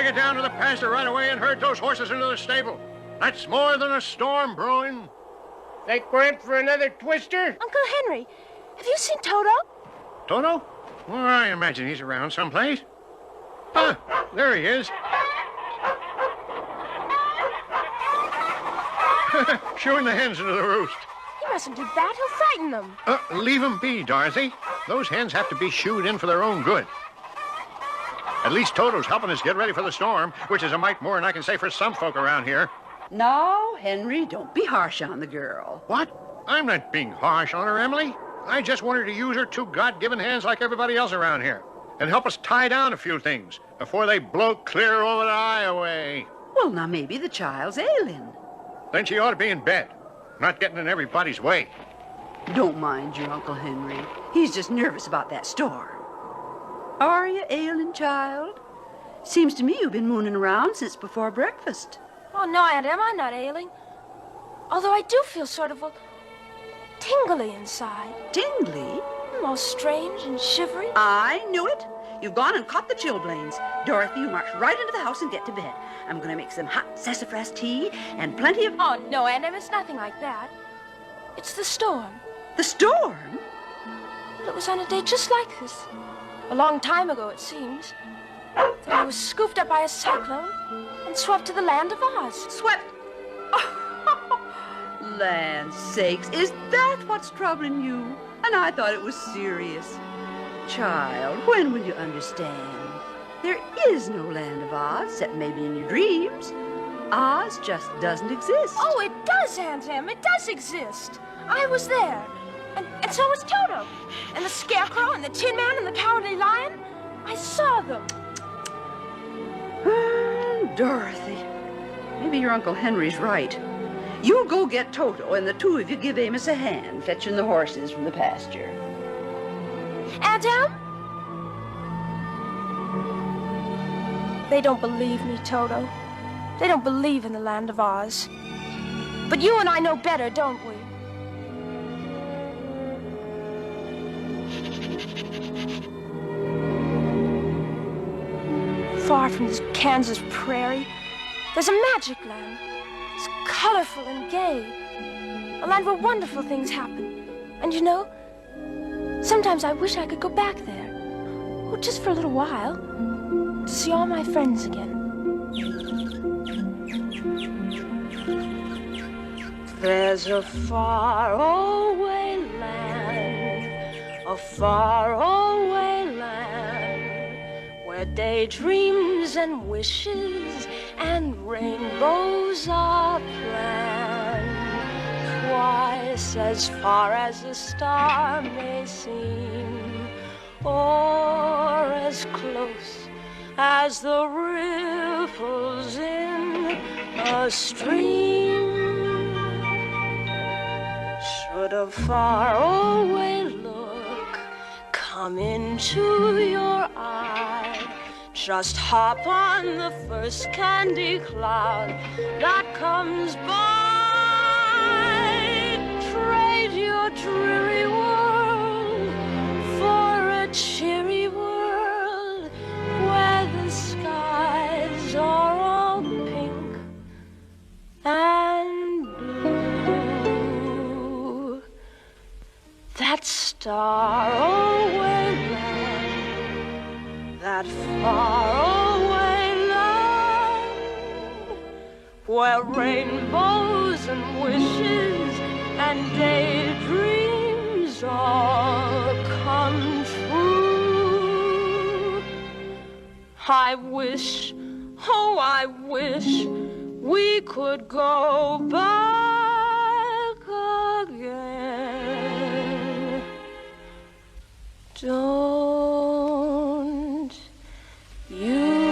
Get down to the pasture right away and herd those horses into the stable. That's more than a storm brewing. Think we're in for another twister? Uncle Henry, have you seen Toto? Toto? Well, I imagine he's around someplace. Ah, there he is. Shooing the hens into the roost. He mustn't do that. He'll frighten them. Leave them be, Dorothy. Those hens have to be shooed in for their own good. At least Toto's helping us get ready for the storm, which is a mite more than I can say for some folk around here. No, Henry, don't be harsh on the girl. What? I'm not being harsh on her, Emily. I just want her to use her two God-given hands like everybody else around here and help us tie down a few things before they blow clear over the highway. Well, now maybe the child's ailing. Then she ought to be in bed, not getting in everybody's way. Don't mind your Uncle Henry. He's just nervous about that storm. Are you ailing, child? Seems to me you've been mooning around since before breakfast. Oh, no, Aunt Em, I'm not ailing. Although I do feel sort of, tingly inside. Tingly? All strange and shivery. I knew it. You've gone and caught the chilblains. Dorothy, you march right into the house and get to bed. I'm going to make some hot sassafras tea and plenty of... Oh, no, Aunt Em, it's nothing like that. It's the storm. The storm? Well, it was on a day just like this. A long time ago, it seems. That I was scooped up by a cyclone and swept to the land of Oz. Swept? Oh, land sakes, is that what's troubling you? And I thought it was serious. Child, when will you understand? There is no land of Oz, except maybe in your dreams. Oz just doesn't exist. Oh, it does, Aunt Em. It does exist. I was there. And so was Toto. And the Scarecrow and the Tin Man and the Cowardly Lion. I saw them. Dorothy, maybe your Uncle Henry's right. You go get Toto, and the two of you give Amos a hand fetching the horses from the pasture. Aunt Em? They don't believe me, Toto. They don't believe in the land of Oz. But you and I know better, don't we? Far from this Kansas prairie, there's a magic land. It's colorful and gay. A land where wonderful things happen. And you know, sometimes I wish I could go back there. Oh, just for a little while. To see all my friends again. There's a faraway land, a faraway land, where daydreams and wishes and rainbows are planned. Twice as far as a star may seem, or as close as the ripples in a stream. Should a faraway look come into your eye, just hop on the first candy cloud that comes by. Trade your dreary world for a cheery world where the skies are all pink and blue. That star-away land, that far-away land, where rainbows and wishes and daydreams all come true. I wish, oh, I wish we could go back again. Don't you?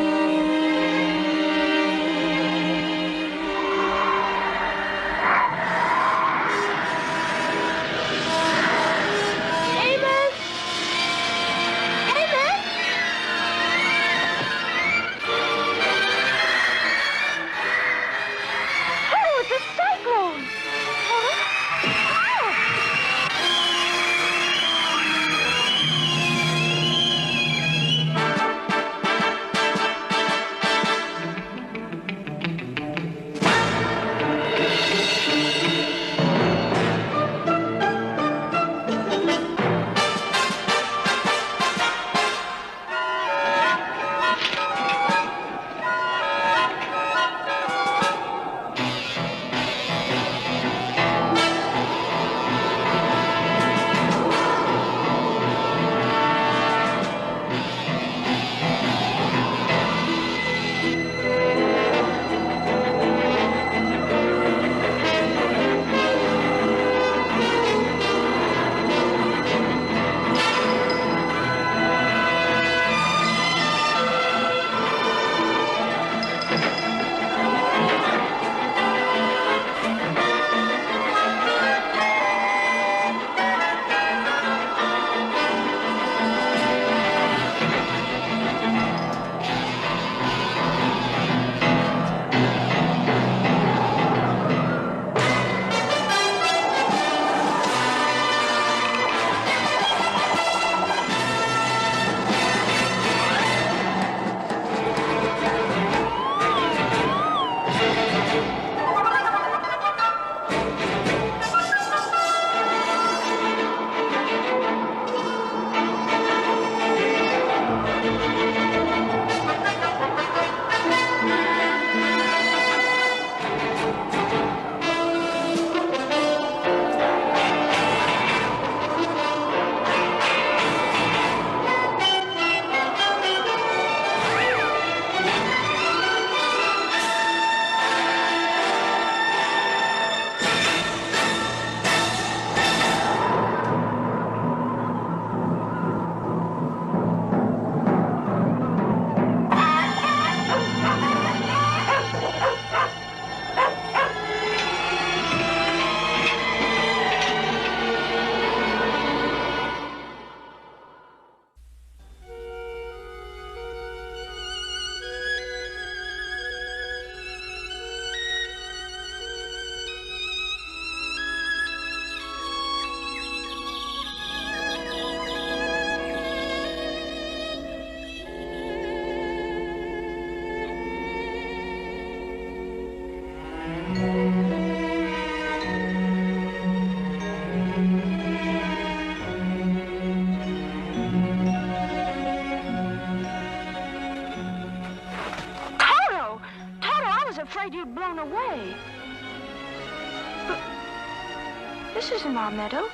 This isn't our meadow.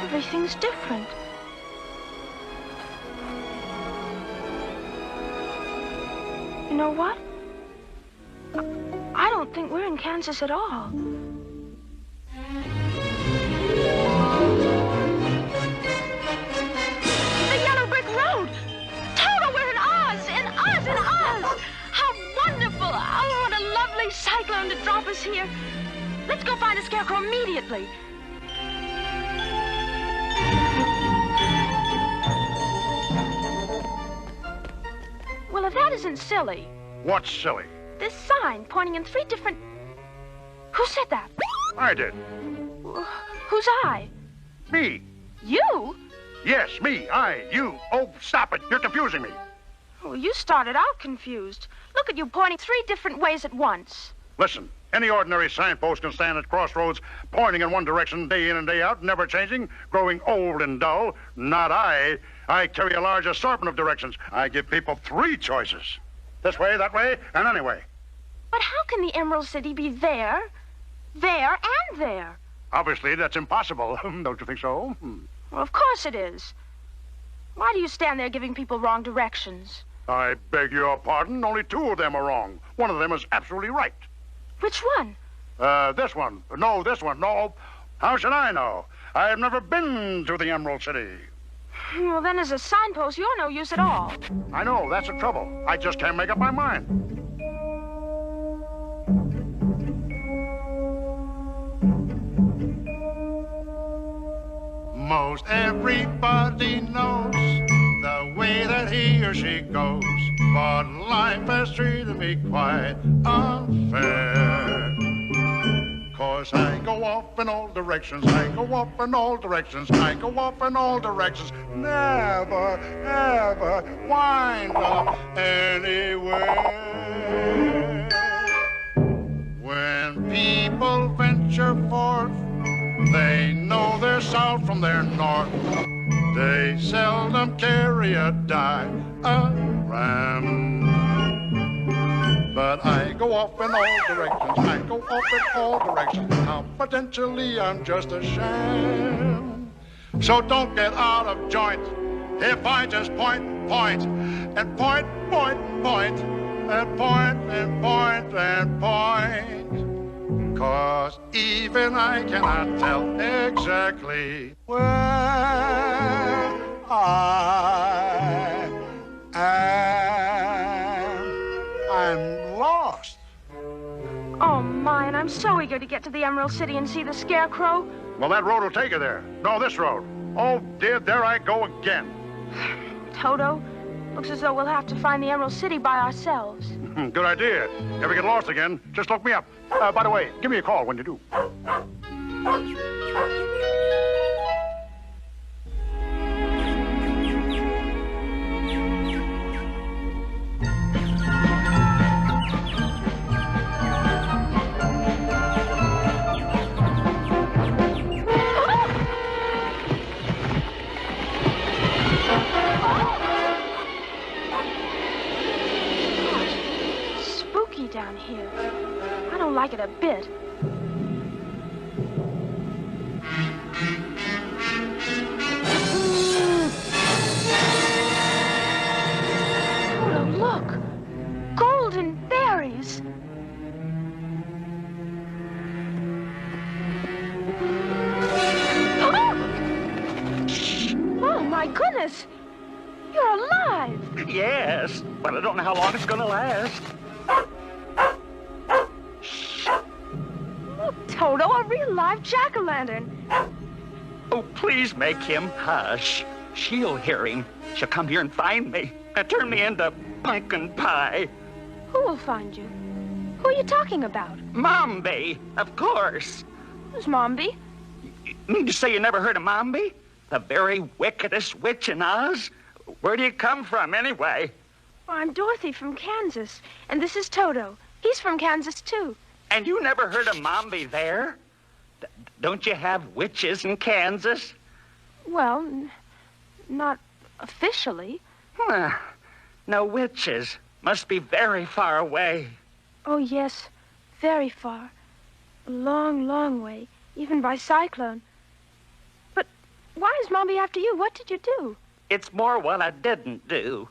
Everything's different. You know what? I don't think we're in Kansas at all. The yellow brick road! Toto, we're in Oz! In Oz! In Oz! How wonderful! Oh, what a lovely cyclone to drop us here. Let's go find the Scarecrow immediately. Well, if that isn't silly. What's silly? This sign pointing in 3 different... Who said that? I did. Who's I? Me. You? Yes, me, you. Oh, stop it. You're confusing me. Well, you started out confused. Look at you pointing 3 different ways at once. Listen, any ordinary signpost can stand at crossroads, pointing in one direction day in and day out, never changing, growing old and dull. Not I. I carry a large assortment of directions. I give people 3 choices. This way, that way, and any way. But how can the Emerald City be there, there, and there? Obviously, that's impossible. Don't you think so? Well, of course it is. Why do you stand there giving people wrong directions? I beg your pardon. Only 2 of them are wrong. One of them is absolutely right. Which one? This one. No, this one. No. How should I know? I have never been to the Emerald City. Well, then as a signpost, you're no use at all. I know. That's the trouble. I just can't make up my mind. Most everybody knows the way that he or she goes, but life has treated me quite unfair. 'Cause I go off in all directions, I go off in all directions, I go off in all directions, never, ever wind up anywhere. When people venture forth, they know their south from their north. They seldom carry a diagram. But I go off in all directions, I go off in all directions. Confidentially, I'm just a sham. So don't get out of joint if I just point, and point, and point, and point, and point. 'Cause even I cannot tell exactly where I am. I'm lost. Oh, my, and I'm so eager to get to the Emerald City and see the Scarecrow. Well, that road will take you there. No, this road. Oh, dear, there I go again. Toto, looks as though we'll have to find the Emerald City by ourselves. Good idea. Ever get lost again, just look me up. By the way, give me a call when you do. Down here. I don't like it a bit. Oh, look! Golden berries! Oh, my goodness! You're alive! Yes, but I don't know how long it's gonna last. Toto, a real live jack-o'-lantern. Oh, please make him hush. She'll hear him. She'll come here and find me and turn me into pumpkin pie. Who will find you? Who are you talking about? Mombi, of course. Who's Mombi? You mean to say you never heard of Mombi? The very wickedest witch in Oz? Where do you come from, anyway? Well, I'm Dorothy from Kansas, and this is Toto. He's from Kansas, too. And you never heard of Mombi there? Don't you have witches in Kansas? Well, not officially. No witches. Must be very far away. Oh, yes, very far. A long, long way. even by cyclone. But why is Mommy after you? What did you do? It's more what I didn't do.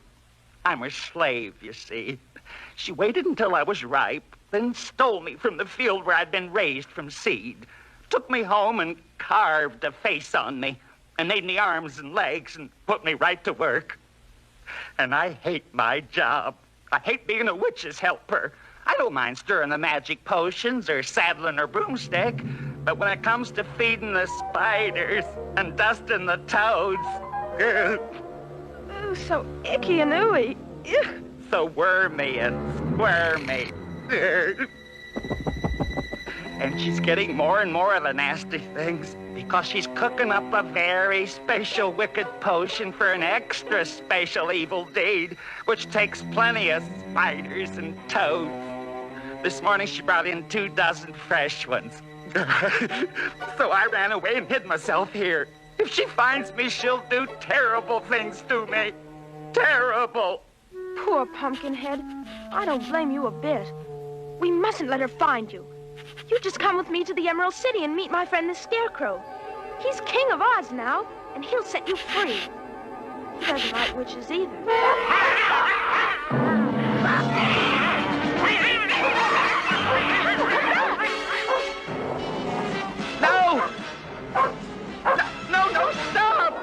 I'm her slave, you see. She waited until I was ripe, then stole me from the field where I'd been raised from seed, took me home and carved a face on me, and made me arms and legs and put me right to work. And I hate my job. I hate being a witch's helper. I don't mind stirring the magic potions or saddling her broomstick, but when it comes to feeding the spiders and dusting the toads, ugh, Oh, so icky and ooey. Ugh. so wormy and squirmy. Ugh. And she's getting more and more of the nasty things because she's cooking up a very special wicked potion for an extra special evil deed, which takes plenty of spiders and toads. This morning she brought in 24 fresh ones. So I ran away and hid myself here. If she finds me, she'll do terrible things to me. Terrible. Poor Pumpkinhead. I don't blame you a bit. We mustn't let her find you. You just come with me to the Emerald City and meet my friend the Scarecrow. He's King of Oz now, and he'll set you free. He doesn't like witches either. No! No, stop!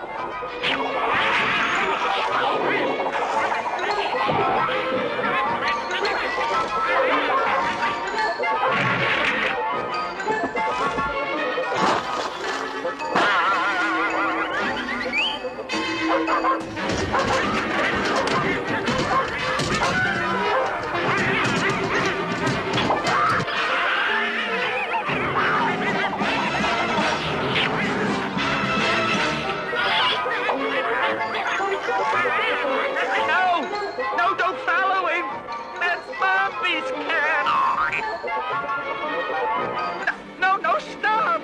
No, don't follow him! That's Bobby's cat! No, stop!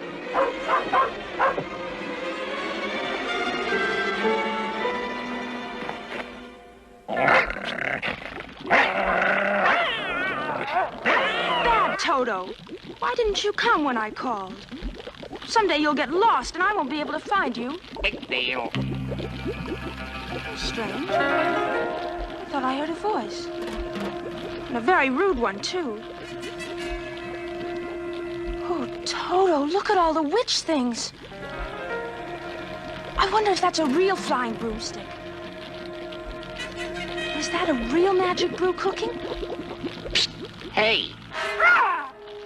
Bad Toto. Why didn't you come when I called? Someday you'll get lost and I won't be able to find you. Big deal. Strange. I thought I heard a voice. And a very rude one, too. Oh, Toto, look at all the witch things. I wonder if that's a real flying broomstick. Is that a real magic brew cooking? Hey.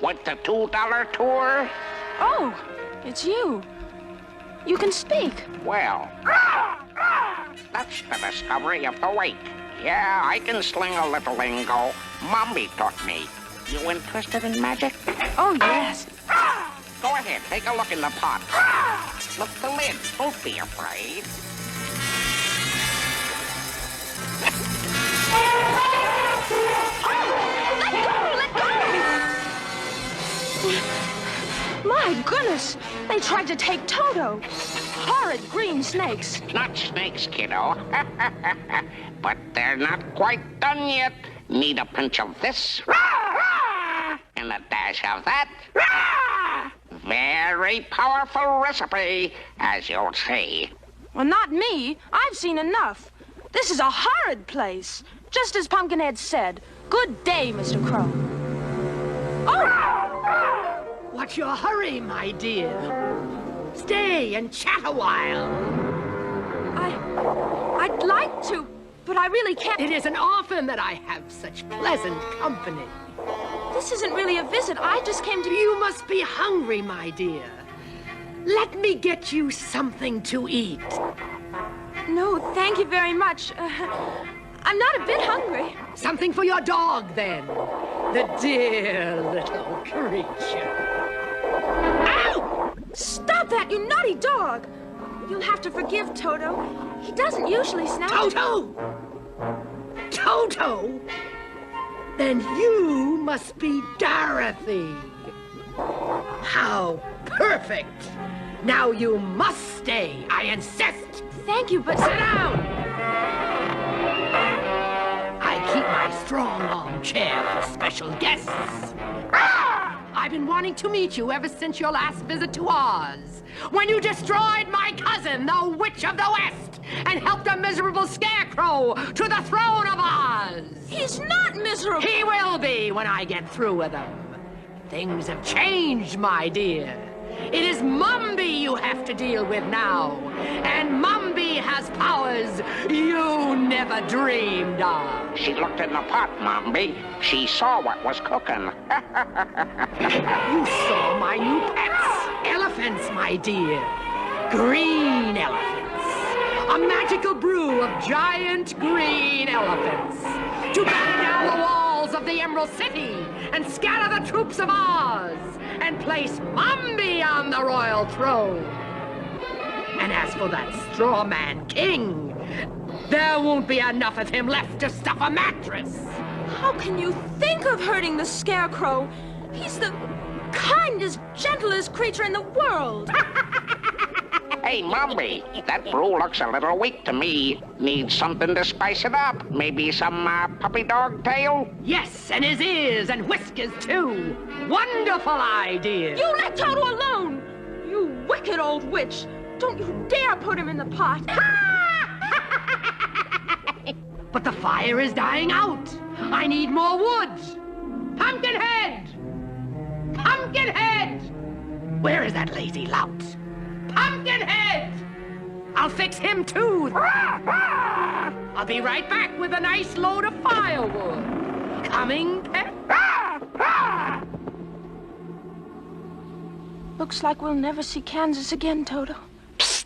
Want the $2 tour? Oh, it's you. You can speak. Well, that's the discovery of the week. Yeah, I can sling a little lingo. Mommy taught me. You interested in magic? Oh, yes. Go ahead, take a look in the pot. Lift the lid. Don't be afraid. Let go! My goodness! They tried to take Toto. Horrid green snakes. Not snakes, kiddo. But they're not quite done yet. Need a pinch of this. And a dash of that. Very powerful recipe, as you'll see. Well, not me. I've seen enough. This is a horrid place. Just as Pumpkinhead said. Good day, Mr. Crow. Oh! What's your hurry, my dear? Stay and chat a while. I'd like to, but I really can't. It isn't often that I have such pleasant company. This isn't really a visit. I just came to... You must be hungry, my dear. Let me get you something to eat. No, thank you very much. I'm not a bit hungry. Something for your dog, then. The dear little creature. Ow! Stop that, you naughty dog! You'll have to forgive Toto. He doesn't usually snap. Toto! Toto? Then you must be Dorothy. How perfect! Now you must stay, I insist. Thank you, but... Sit down! I keep my strong armchair for special guests. I I've been wanting to meet you ever since your last visit to Oz, when you destroyed my cousin, the Witch of the West, and helped a miserable scarecrow to the throne of Oz. He's not miserable. He will be when I get through with him. Things have changed, my dear. It is Mumby you have to deal with now. And Mumby has powers you never dreamed of. She looked in the pot, Mumby. She saw what was cooking. You saw my new pets. Elephants, my dear. Green elephants. A magical brew of giant green elephants. To batter down the walls of the Emerald City and scatter the troops of Oz and place Mumby on the royal throne. And as for that straw man king, there won't be enough of him left to stuff a mattress. How can you think of hurting the Scarecrow? He's the kindest, gentlest creature in the world. Hey, Mumby, that brew looks a little weak to me. Needs something to spice it up. Maybe some puppy dog tail? Yes, and his ears and whiskers, too. Wonderful idea. You let Toto alone! You wicked old witch! Don't you dare put him in the pot! But the fire is dying out. I need more wood. Pumpkinhead! Pumpkinhead! Where is that lazy lout? Pumpkinhead! I'll fix him, too. I'll be right back with a nice load of firewood. Coming, pet? Looks like we'll never see Kansas again, Toto. Psst!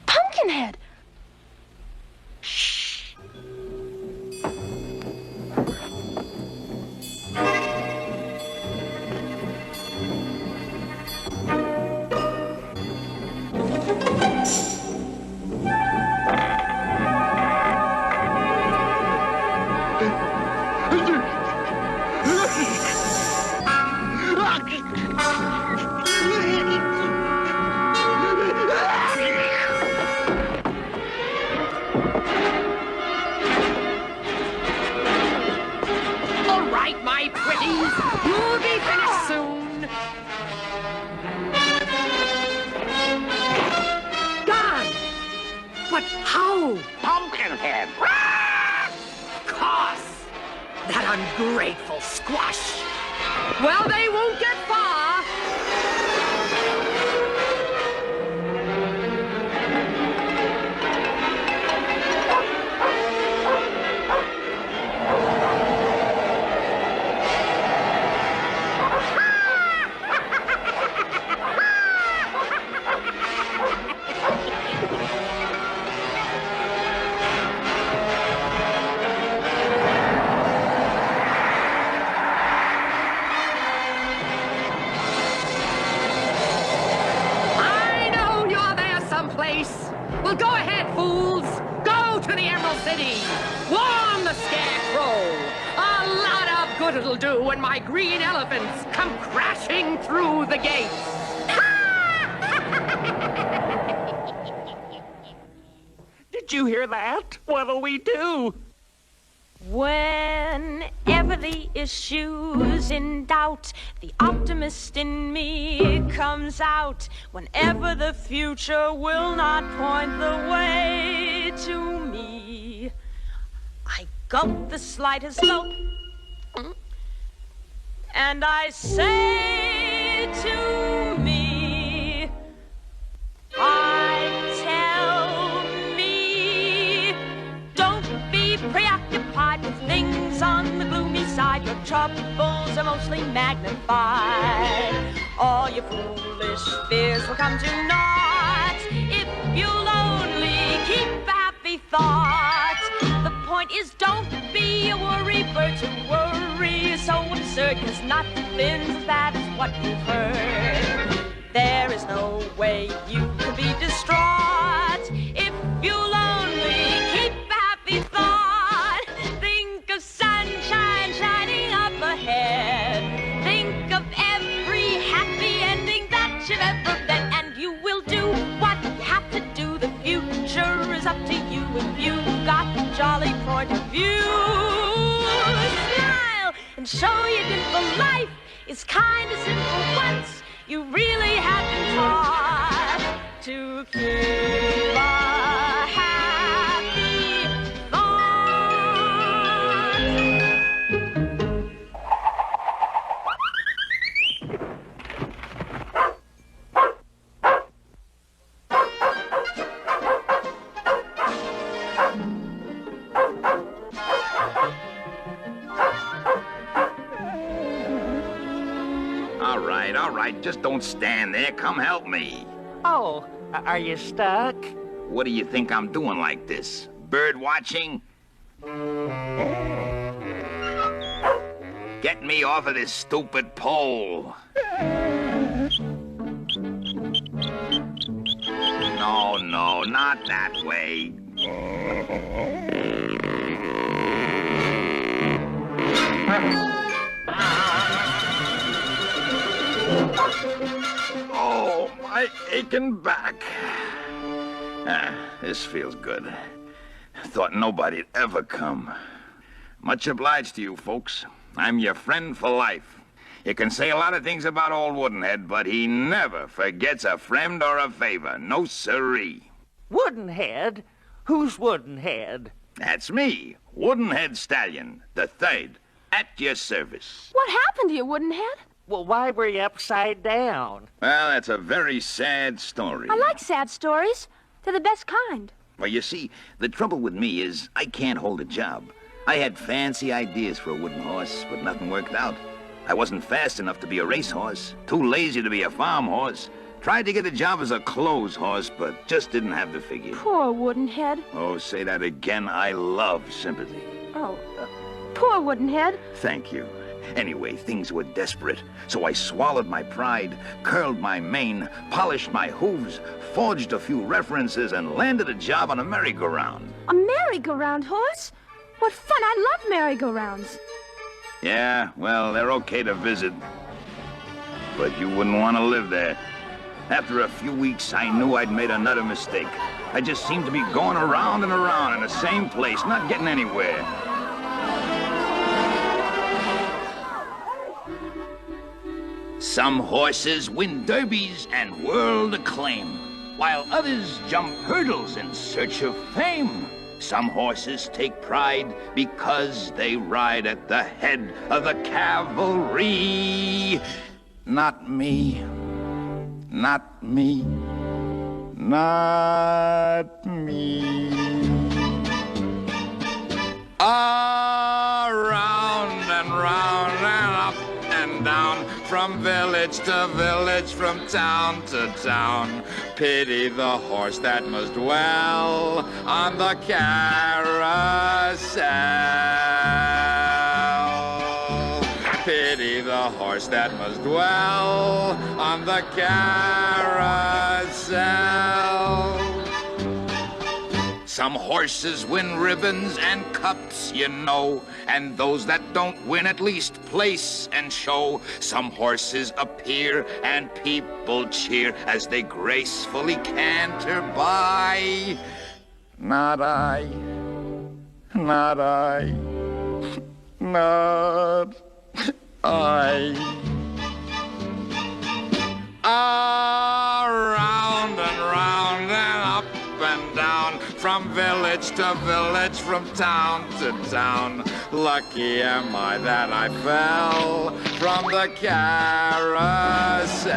Pumpkinhead! Shh! Pumpkinhead. Course! That ungrateful squash. Well, they won't get far. Well, go ahead, fools. Go to the Emerald City. Warn the Scarecrow. A lot of good it'll do when my green elephants come crashing through the gates. Did you hear that? What'll we do? Whenever the issue's in doubt, the optimist in me comes out. Whenever the future will not point the way to me, I gulp the slightest gulp, and I say to me, I tell me, don't be preoccupied with things on the gloomy side. Your troubles are mostly magnified. All your foolish fears will come to naught if you'll only keep a happy thought. The point is, don't be a worry bird to worry is so absurd, 'cause nothing's as bad as what you've heard. There is no way you can be distraught if you'll only keep a happy thought. Think of sunshine shining up ahead. Think of every happy ending that you've ever met, and you will do what you have to do. The future is up to you if you've got a jolly point of view. Smile and show you different life is kind of simple once you really have been taught to keep a happy thought. All right, just don't stand there. Come help me. Oh, are you stuck? What do you think I'm doing like this? Bird watching? Get me off of this stupid pole. No, not that way. Oh, my aching back. This feels good. Thought nobody'd ever come. Much obliged to you, folks. I'm your friend for life. You can say a lot of things about old Woodenhead, but he never forgets a friend or a favor. No siree. Woodenhead? Who's Woodenhead? That's me, Woodenhead Stallion, the third, at your service. What happened to you, Woodenhead? Well, why were you upside down? Well, that's a very sad story. I like sad stories. They're the best kind. Well, you see, the trouble with me is I can't hold a job. I had fancy ideas for a wooden horse, but nothing worked out. I wasn't fast enough to be a racehorse, too lazy to be a farm horse. Tried to get a job as a clothes horse, but just didn't have the figure. Poor Woodenhead. Oh, say that again. I love sympathy. Oh, poor Woodenhead. Thank you. Anyway, things were desperate, so I swallowed my pride, curled my mane, polished my hooves, forged a few references, and landed a job on a merry-go-round. A merry-go-round horse? What fun! I love merry-go-rounds. Yeah, well, they're okay to visit, but you wouldn't want to live there. After a few weeks, I knew I'd made another mistake. I just seemed to be going around and around in the same place, not getting anywhere. Some horses win derbies and world acclaim, while others jump hurdles in search of fame. Some horses take pride because they ride at the head of the cavalry. Not me. Not me. Not me. Around and round and up and down, from village to village, from town to town. Pity the horse that must dwell on the carousel. Pity the horse that must dwell on the carousel. Some horses win ribbons and cups, you know, and those that don't win at least place and show. Some horses appear and people cheer as they gracefully canter by. Not I, not I, not I. Around and round and up and down, from village to village, from town to town. Lucky am I that I fell from the carousel.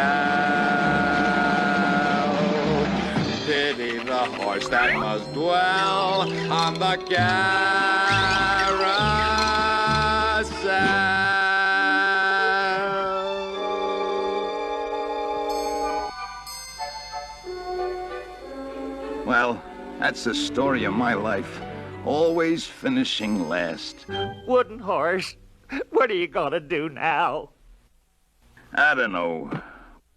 Pity the horse that must dwell on the carousel. Well, that's the story of my life. Always finishing last. Wooden horse, what are you gonna do now? I don't know.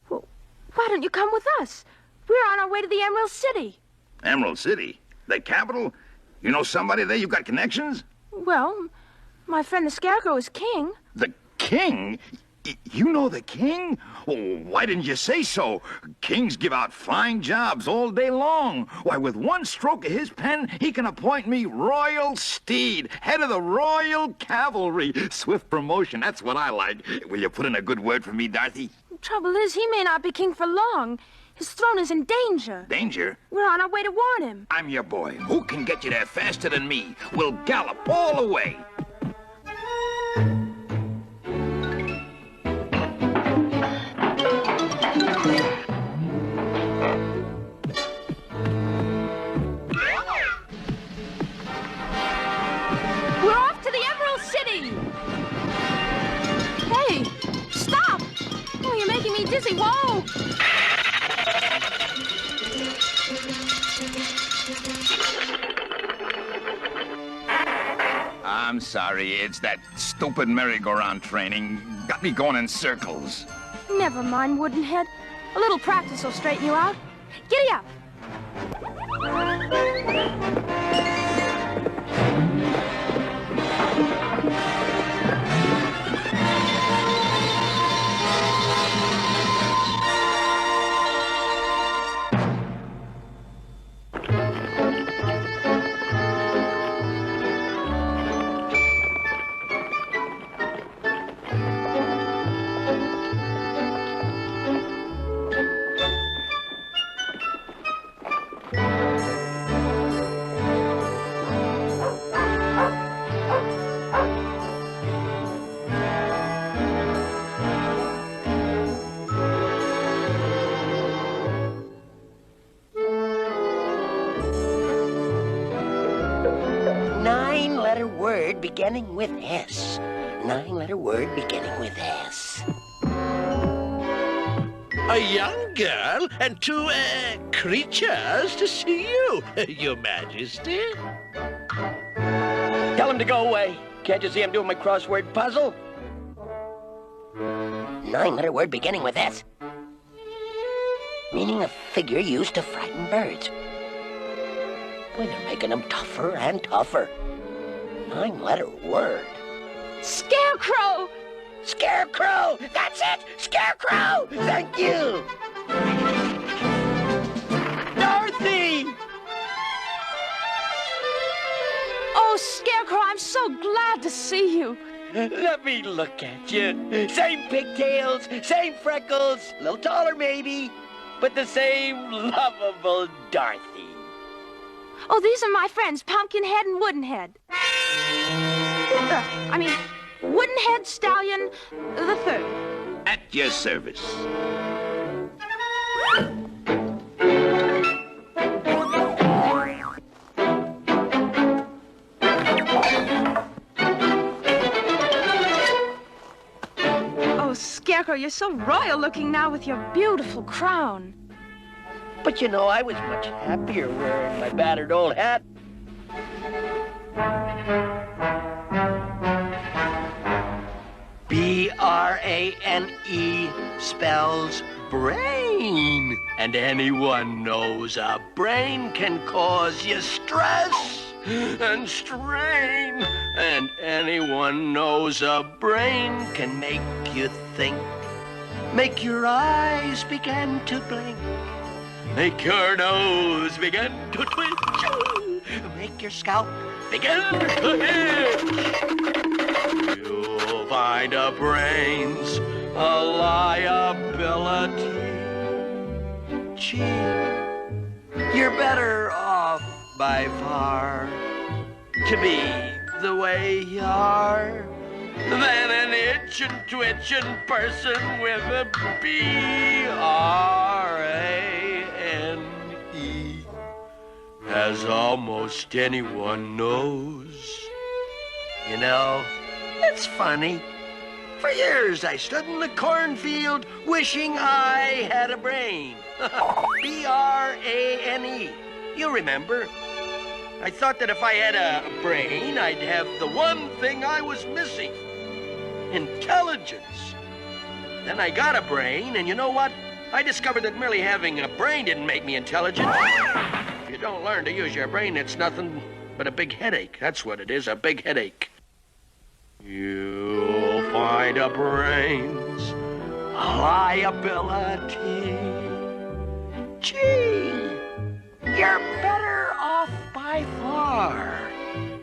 Well, why don't you come with us? We're on our way to the Emerald City. Emerald City? The capital? You know somebody there? You got connections? Well, my friend the Scarecrow is king. The king? You know the king? Oh, why didn't you say so? Kings give out fine jobs all day long. Why, with one stroke of his pen, he can appoint me Royal Steed, head of the Royal Cavalry. Swift promotion, that's what I like. Will you put in a good word for me, Dorothy? The trouble is, he may not be king for long. His throne is in danger. Danger? We're on our way to warn him. I'm your boy. Who can get you there faster than me? We'll gallop all the way. We're off to the Emerald City. Hey, stop. Oh, you're making me dizzy. Whoa. I'm sorry, it's that stupid merry-go-round training. Got me going in circles. Never mind, Woodenhead. A little practice will straighten you out. Giddy up. 9-letter word beginning with S. 9-letter word beginning with S. A young girl and two, creatures to see you, Your Majesty. Tell him to go away. Can't you see I'm doing my crossword puzzle? 9-letter word beginning with S. Meaning a figure used to frighten birds. Boy, they're making them tougher and tougher. 9-letter word. Scarecrow! Scarecrow! That's it! Scarecrow! Thank you! Dorothy! Oh, Scarecrow, I'm so glad to see you. Let me look at you. Same pigtails, same freckles, a little taller maybe, but the same lovable Dorothy. Oh, these are my friends, Pumpkinhead and Woodenhead. Woodenhead Stallion the Third. At your service. Oh, Scarecrow, you're so royal looking now with your beautiful crown. But you know, I was much happier wearing my battered old hat. B-R-A-N-E spells brain. And anyone knows a brain can cause you stress and strain. And anyone knows a brain can make you think. Make your eyes begin to blink. Make your nose begin to twitch. Make your scalp begin to itch. You'll find a brain's a liability. Gee, you're better off by far to be the way you are than an itchin' twitchin' person with a B-R-A-N-E. As almost anyone knows. You know, it's funny. For years I stood in the cornfield wishing I had a brain. B-R-A-N-E. You remember? I thought that if I had a brain, I'd have the one thing I was missing. Intelligence. Then I got a brain, and you know what? I discovered that merely having a brain didn't make me intelligent. If you don't learn to use your brain, it's nothing but a big headache. That's what it is, a big headache. You'll find Mind up brains, liability. Gee, you're better off by far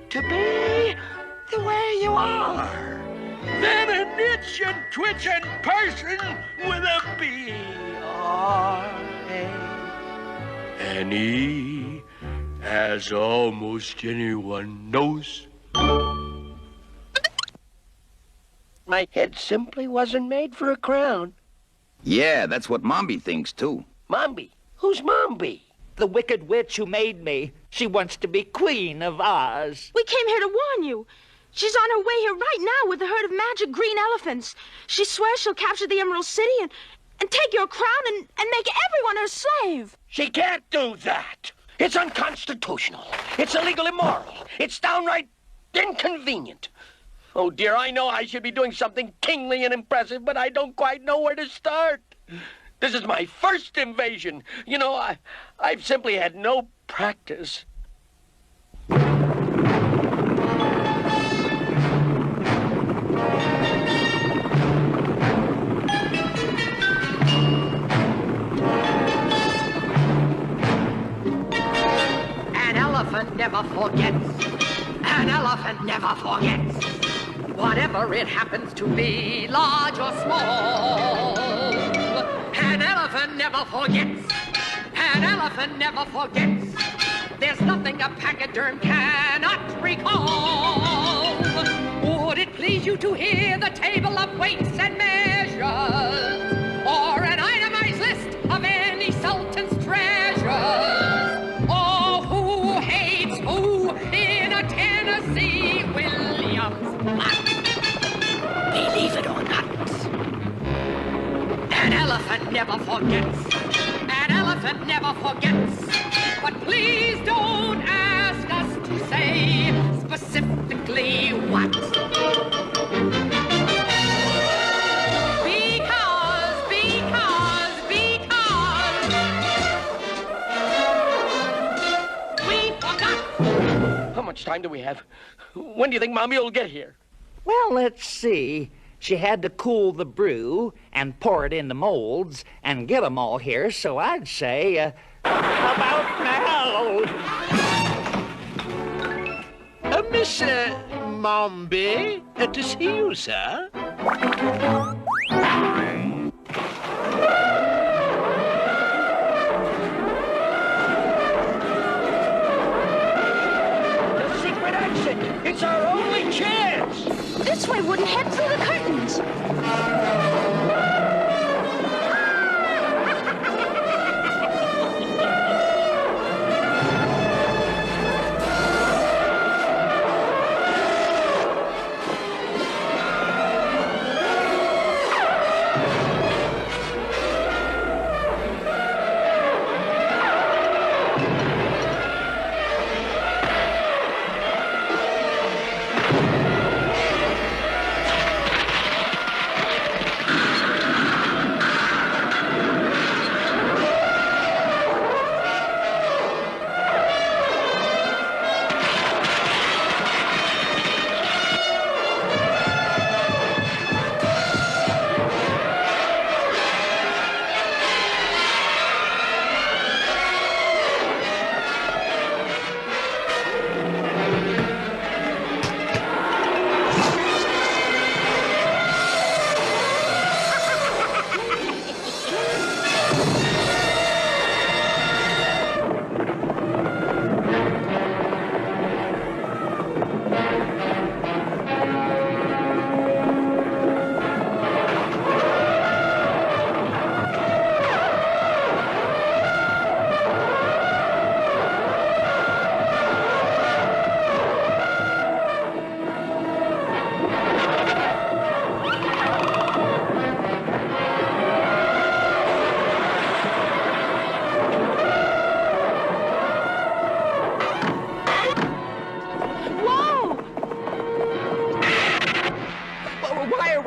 to be the way you are than an itching, twitching person with a B-R-A. And he, as almost anyone knows, my head simply wasn't made for a crown. Yeah, that's what Mombi thinks, too. Mombi? Who's Mombi? The wicked witch who made me. She wants to be Queen of Oz. We came here to warn you. She's on her way here right now with a herd of magic green elephants. She swears she'll capture the Emerald City and take your crown and make everyone her slave. She can't do that. It's unconstitutional. It's illegal, immoral. It's downright inconvenient. Oh, dear, I know I should be doing something kingly and impressive, but I don't quite know where to start. This is my first invasion. You know, I've simply had no practice. An elephant never forgets. An elephant never forgets. Whatever it happens to be, large or small. An elephant never forgets. An elephant never forgets. There's nothing a pachyderm cannot recall. Would it please you to hear the table of weights and measures, or an itemized list of any sultan's treasures? Oh, who hates who in a Tennessee Williams plot? Believe it or not, an elephant never forgets. An elephant never forgets. But please don't ask us to say specifically what. Because. We forgot. How much time do we have? When do you think Mommy will get here? Well, let's see. She had to cool the brew and pour it in the molds and get 'em all here, so I'd say, about now. Miss Mombi, to see you, sir. The secret exit! It's our only chance! This way wouldn't head through the curtains.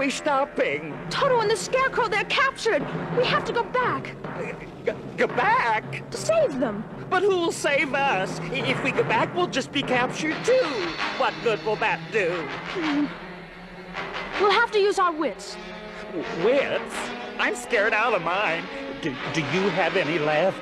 Stopping. Toto and the Scarecrow, they're captured. We have to go back. Go back? To save them. But who'll save us? If we go back, we'll just be captured too. What good will that do? We'll have to use our wits. Wits? I'm scared out of mine. Do you have any left?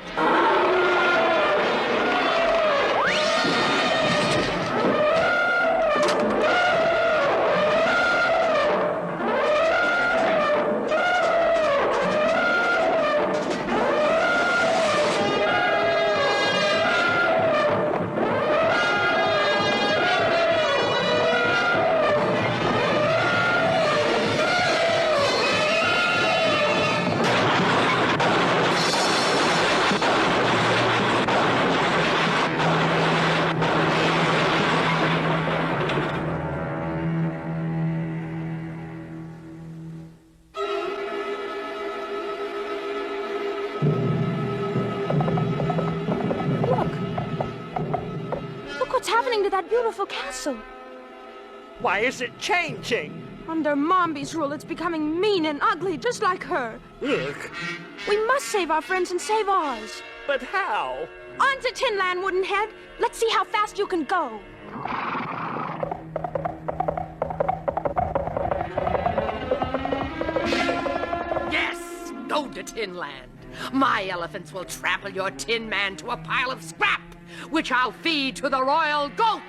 What's happening to that beautiful castle? Why is it changing? Under Mombi's rule, it's becoming mean and ugly, just like her. Ugh. We must save our friends and save ours. But how? On to Tinland, Wooden Head. Let's see how fast you can go. Yes, go to Tinland. My elephants will trample your Tin Man to a pile of scrap, which I'll feed to the royal goat.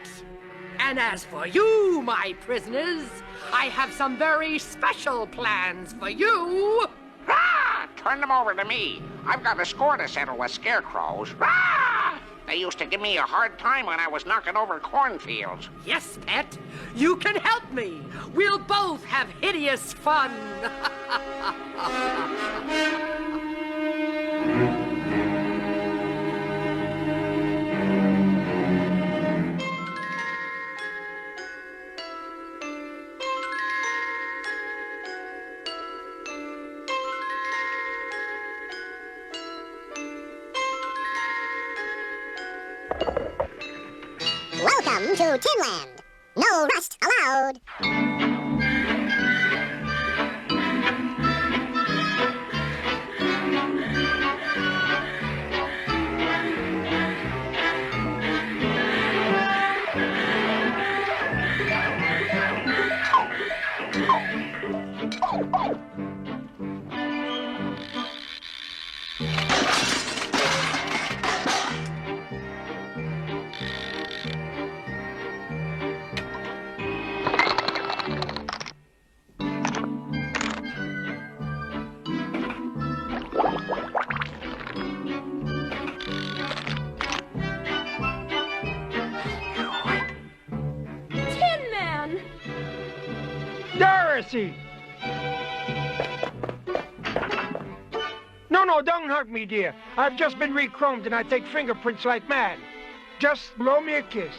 And as for you, my prisoners, I have some very special plans for you. Ah! Turn them over to me. I've got a score to settle with scarecrows. Ah! They used to give me a hard time when I was knocking over cornfields. Yes, pet, you can help me. We'll both have hideous fun. Welcome to Tinland. No rust allowed. Dorothy! No, don't hurt me, dear. I've just been re-chromed and I take fingerprints like mad. Just blow me a kiss.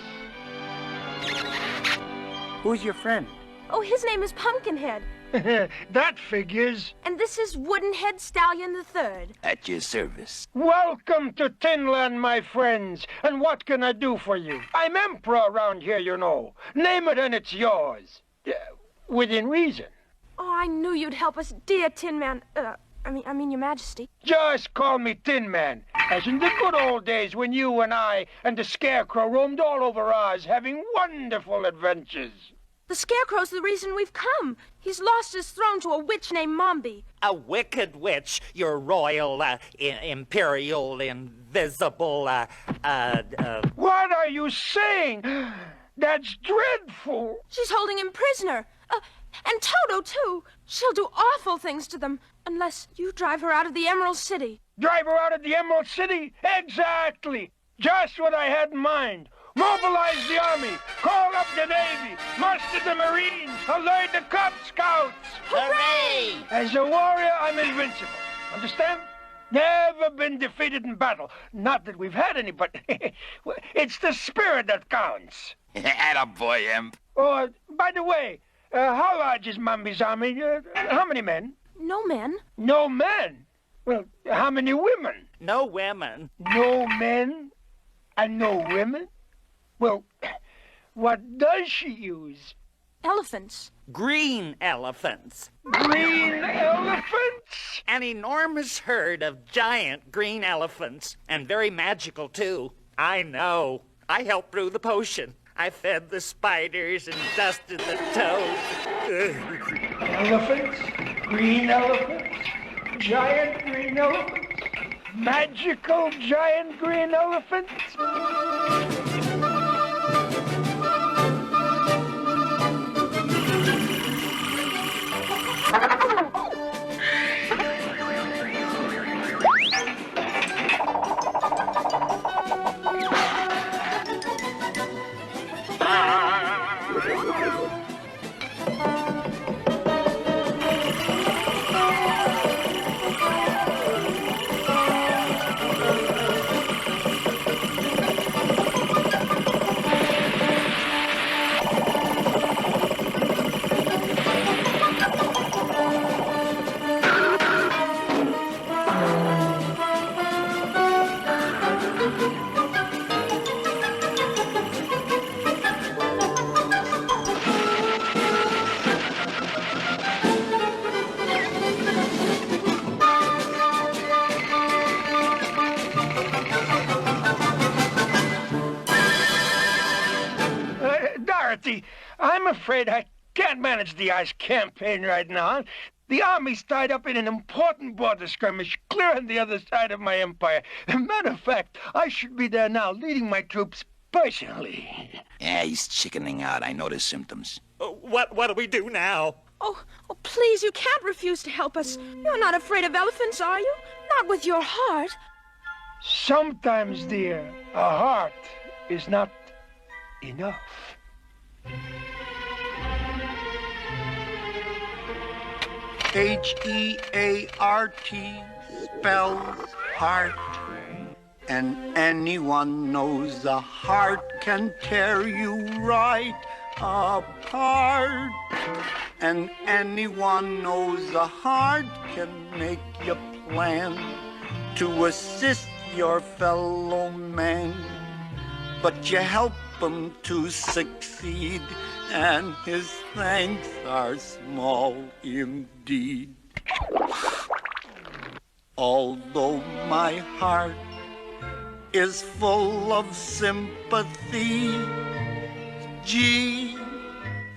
Who's your friend? Oh, his name is Pumpkinhead. That figures. And this is Woodenhead Stallion III. At your service. Welcome to Tinland, my friends. And what can I do for you? I'm emperor around here, you know. Name it and it's yours. Within reason. Oh, I knew you'd help us, dear Tin Man. I mean, Your Majesty. Just call me Tin Man, as in the good old days when you and I and the Scarecrow roamed all over Oz, having wonderful adventures. The Scarecrow's the reason we've come. He's lost his throne to a witch named Mombi. A wicked witch, your royal, imperial, invisible, What are you saying? That's dreadful. She's holding him prisoner. And Toto, too. She'll do awful things to them, unless you drive her out of the Emerald City. Drive her out of the Emerald City? Exactly. Just what I had in mind. Mobilize the army, call up the Navy, muster the Marines, alert the Cub Scouts. Hooray! As a warrior, I'm invincible. Understand? Never been defeated in battle. Not that we've had any, but it's the spirit that counts. Attaboy, Imp. Oh, by the way, how large is Mombi's army? How many men? No men. No men? Well, how many women? No women. No men and no women? Well, what does she use? Elephants. Green elephants. Green elephants? An enormous herd of giant green elephants, and very magical, too. I know. I helped brew the potion. I fed the spiders and dusted the toads. Elephants, green elephants, giant green elephants, magical giant green elephants. Dorothy, I'm afraid I can't manage the ice campaign right now. The army's tied up in an important border skirmish clear on the other side of my empire. Matter of fact, I should be there now, leading my troops personally. Yeah, he's chickening out. I know the symptoms. What do we do now? Oh, please, you can't refuse to help us. You're not afraid of elephants, are you? Not with your heart. Sometimes, dear, a heart is not enough. H-E-A-R-T spells heart. And anyone knows a heart can tear you right apart. And anyone knows a heart can make you plan to assist your fellow man. But you help him to succeed, and his thanks are small indeed. Although my heart is full of sympathy, gee,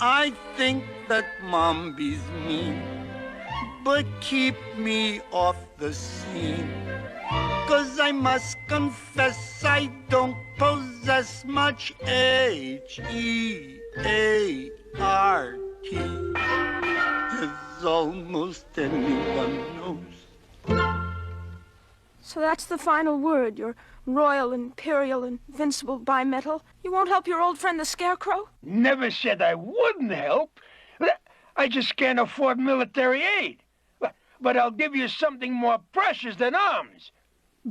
I think that Mombi's mean, but keep me off the scene. 'Cause I must confess I don't possess much H-E-A-R-T, as almost anyone knows. So that's the final word, your royal, imperial, invincible bimetal. You won't help your old friend the Scarecrow? Never said I wouldn't help. I just can't afford military aid. But I'll give you something more precious than arms.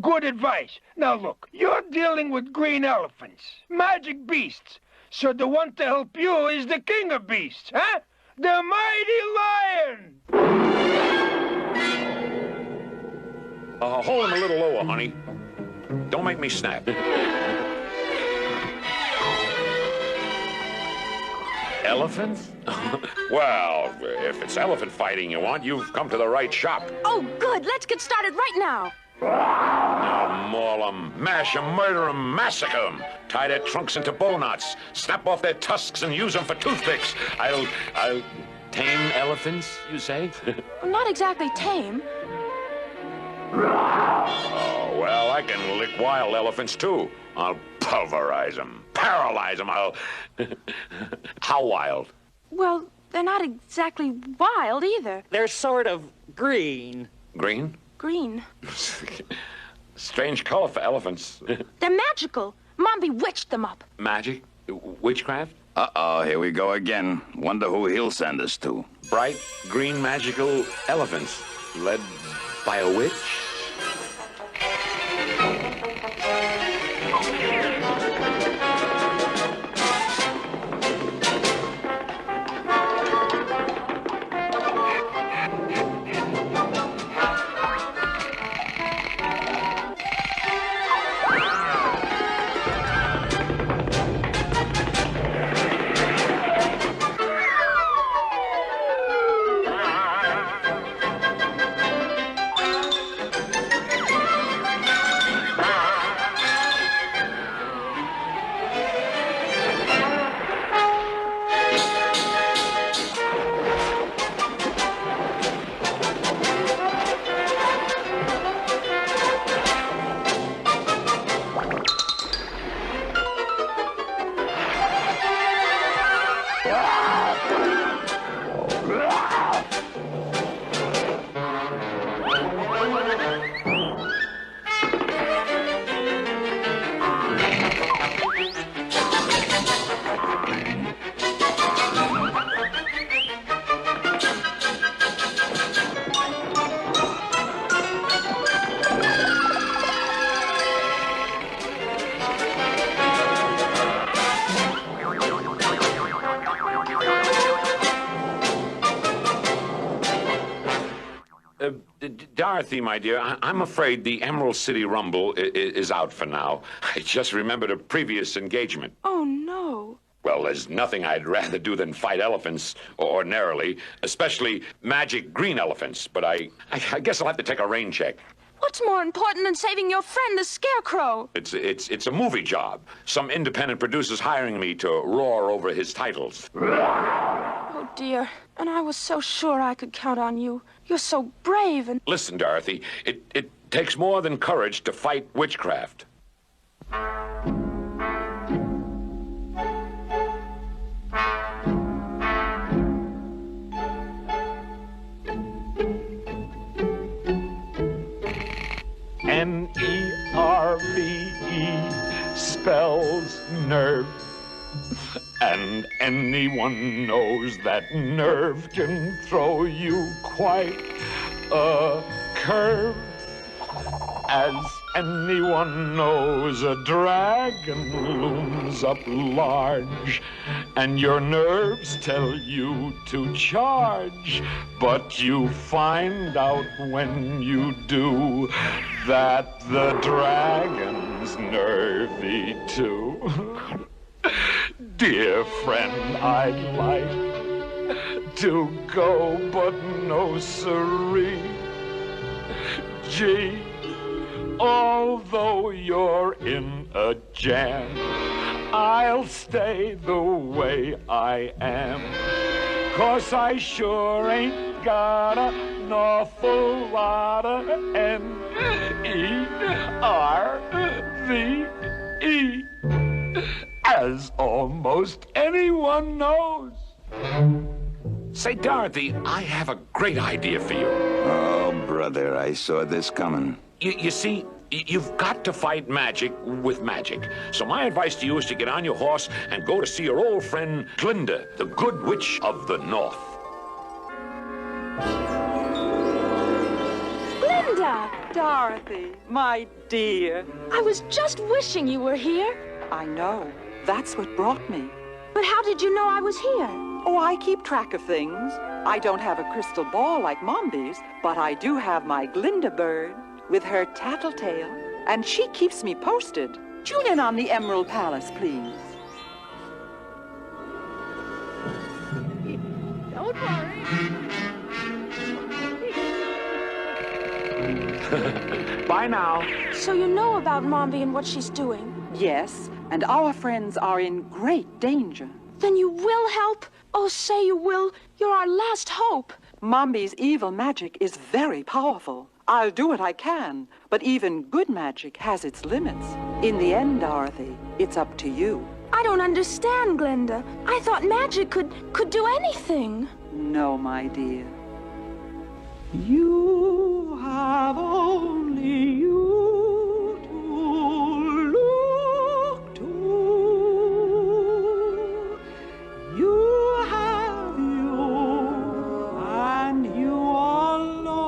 Good advice. Now look, you're dealing with green elephants, magic beasts. So the one to help you is the king of beasts, huh? The mighty lion! Hold him a little lower, honey. Don't make me snap. Elephants? Well, if it's elephant fighting you want, you've come to the right shop. Oh, good. Let's get started right now. Now maul 'em, mash 'em, murder 'em, massacre 'em. Tie their trunks into bow knots, snap off their tusks and use 'em for toothpicks. I'll tame elephants, you say? Well, not exactly tame. Oh, well, I can lick wild elephants, too. I'll pulverize them, paralyze them. How wild? Well, they're not exactly wild either. They're sort of green. Green? Green. Strange color for elephants. They're magical. Mom bewitched them up. Magic? Witchcraft? Uh-oh, here we go again. Wonder who he'll send us to. Bright, green, magical elephants. Led by a witch? Dorothy, my dear, I'm afraid the Emerald City Rumble is out for now. I just remembered a previous engagement. Oh, no. Well, there's nothing I'd rather do than fight elephants ordinarily, especially magic green elephants. But I guess I'll have to take a rain check. What's more important than saving your friend, the Scarecrow? It's a movie job. Some independent producer's hiring me to roar over his titles. Oh, dear. And I was so sure I could count on you. You're so brave and... Listen, Dorothy, it takes more than courage to fight witchcraft. N-E-R-V-E spells nerve. And anyone knows that nerve can throw you quite a curve. As anyone knows, a dragon looms up large, and your nerves tell you to charge. But you find out when you do that the dragon's nervy too. Dear friend, I'd like to go, but no siree. Gee, although you're in a jam, I'll stay the way I am. 'Cause I sure ain't got an awful lot of N-E-R-V-E. As almost anyone knows. Say, Dorothy, I have a great idea for you. Oh, brother, I saw this coming. You see, you've got to fight magic with magic. So my advice to you is to get on your horse and go to see your old friend Glinda, the good witch of the north. Glinda! Dorothy, my dear. I was just wishing you were here. I know. That's what brought me. But how did you know I was here? Oh, I keep track of things. I don't have a crystal ball like Mombi's, but I do have my Glinda bird with her tattletale, and she keeps me posted. Tune in on the Emerald Palace, please. Don't worry. Bye now. So you know about Mombi and what she's doing? Yes, and our friends are in great danger. Then you will help? Oh, say you will. You're our last hope. Mombi's evil magic is very powerful. I'll do what I can, but even good magic has its limits. In the end, Dorothy, it's up to you. I don't understand, Glinda. I thought magic could do anything. No, my dear. You have only you to look to. You have you, and you alone.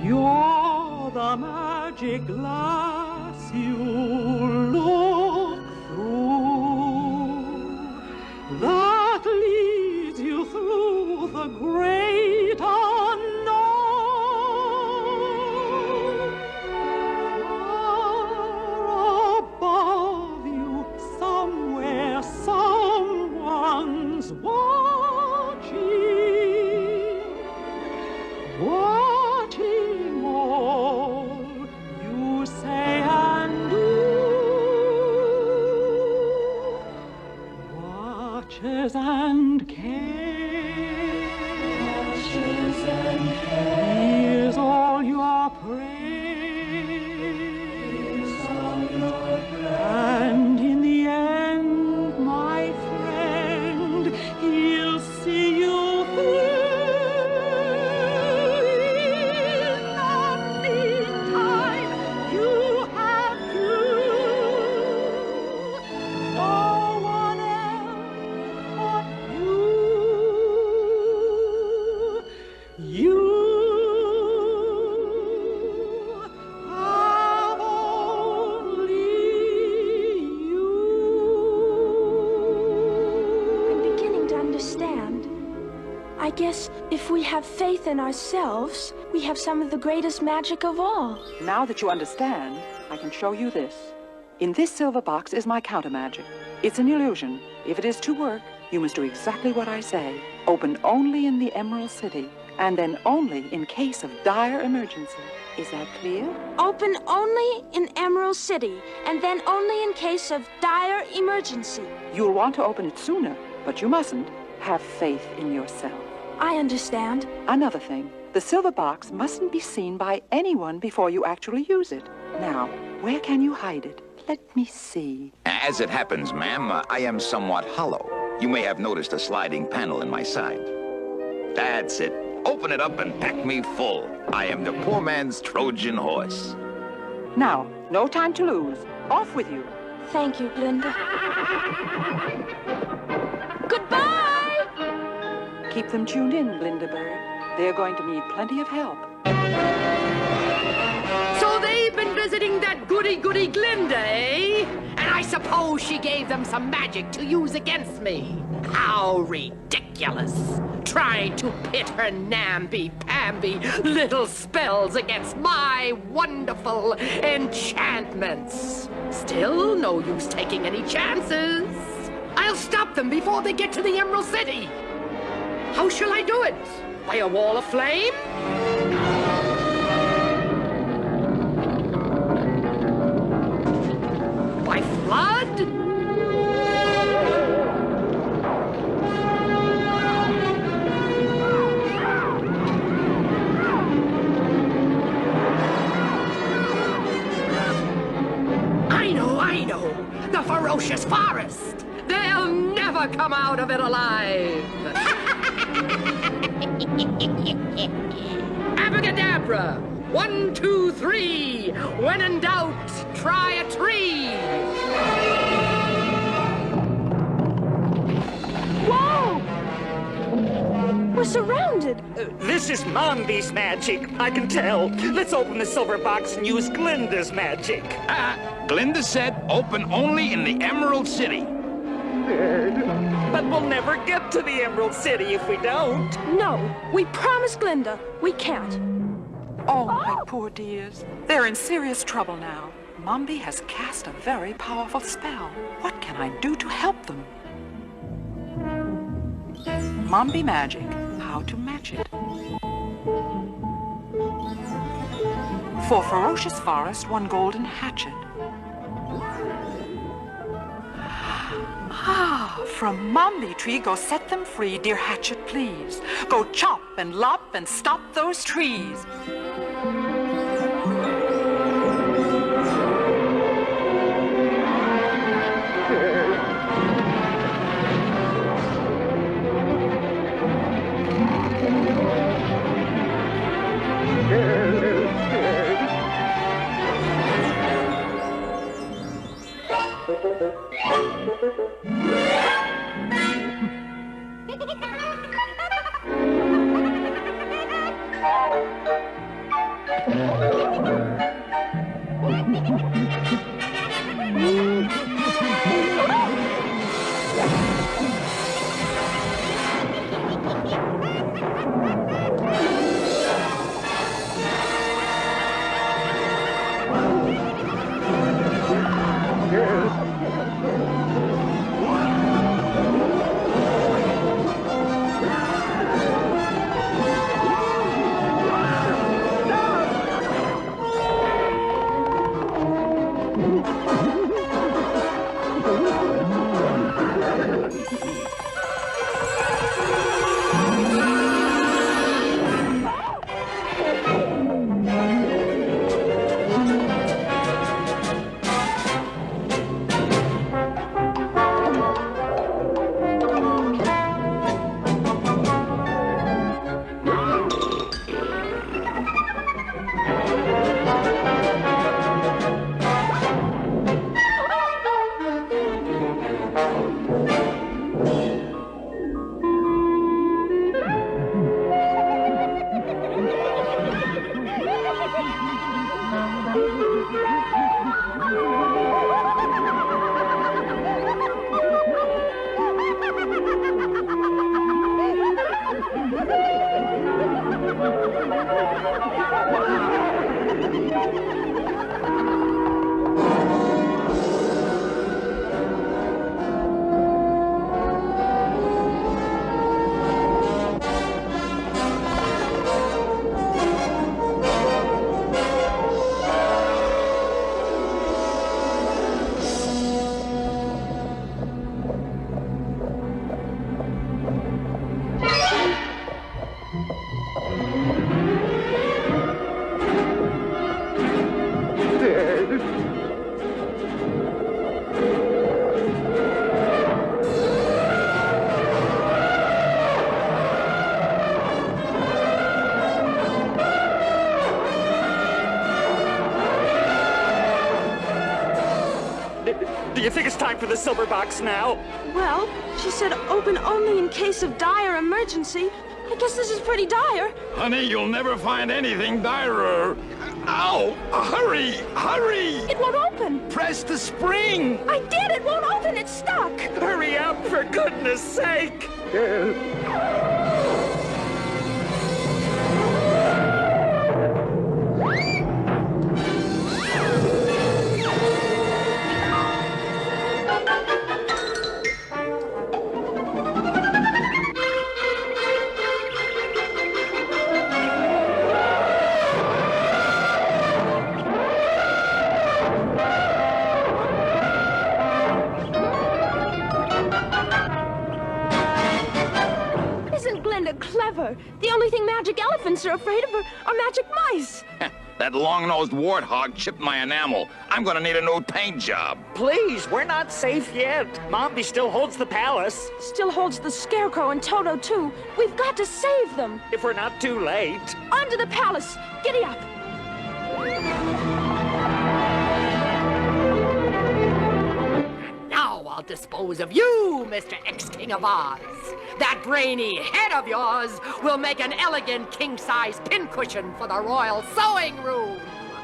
You're the magic glass you look through. That leads you through the great unknown. Far above you, somewhere, someone's watching, watching all you say and do. Watches and cares, hears all your praise, and in the end, my friend, he'll see you through. You have only you. I'm beginning to understand. I guess if we have faith in ourselves, we have some of the greatest magic of all. Now that you understand, I can show you this. In this silver box is my counter magic. It's an illusion. If it is to work, you must do exactly what I say. Open only in the Emerald City, and then only in case of dire emergency. Is that clear? Open only in Emerald City, and then only in case of dire emergency. You'll want to open it sooner, but you mustn't. Have faith in yourself. I understand. Another thing, the silver box mustn't be seen by anyone before you actually use it. Now, where can you hide it? Let me see. As it happens, ma'am, I am somewhat hollow. You may have noticed a sliding panel in my side. That's it. Open it up and pack me full. I am the poor man's Trojan horse. Now, no time to lose. Off with you. Thank you, Glinda. Goodbye! Keep them tuned in, Glinda Bird. They're going to need plenty of help. So they've been visiting that goody-goody Glinda, eh? And I suppose she gave them some magic to use against me. How ridiculous! Trying to pit her namby-pamby little spells against my wonderful enchantments. Still, no use taking any chances. I'll stop them before they get to the Emerald City. How shall I do it? By a wall of flame? By flood? I know. The ferocious forest. They'll never come out of it alive. Abracadabra! 1, 2, 3. When in doubt, try a tree. Whoa! We're surrounded. This is Mombi's magic, I can tell. Let's open the silver box and use Glinda's magic. Glinda said open only in the Emerald City. But we'll never get to the Emerald City if we don't. No, we promised Glinda. We can't. Oh, my poor dears. They're in serious trouble now. Mombi has cast a very powerful spell. What can I do to help them? Mombi magic. How to match it. For ferocious forest, 1 golden hatchet. From Mombi tree, go set them free, dear hatchet, please. Go chop and lop and stop those trees. Do you think it's time for the silver box now? Well, she said open only in case of dire emergency. I guess this is pretty dire. Honey, you'll never find anything direr. Ow! Hurry! Hurry! It won't open. Press the spring! I did! It won't open! It's stuck! Hurry up, for goodness sake! Clever. The only thing magic elephants are afraid of are magic mice. That long-nosed warthog chipped my enamel. I'm gonna need a new paint job. Please, we're not safe yet. Mombi still holds the palace. Still holds the Scarecrow and Toto, too. We've got to save them. If we're not too late. On to the palace. Giddy up. Now I'll dispose of you, Mr. Ex-King of Oz. That brainy head of yours will make an elegant king-size pincushion for the royal sewing room.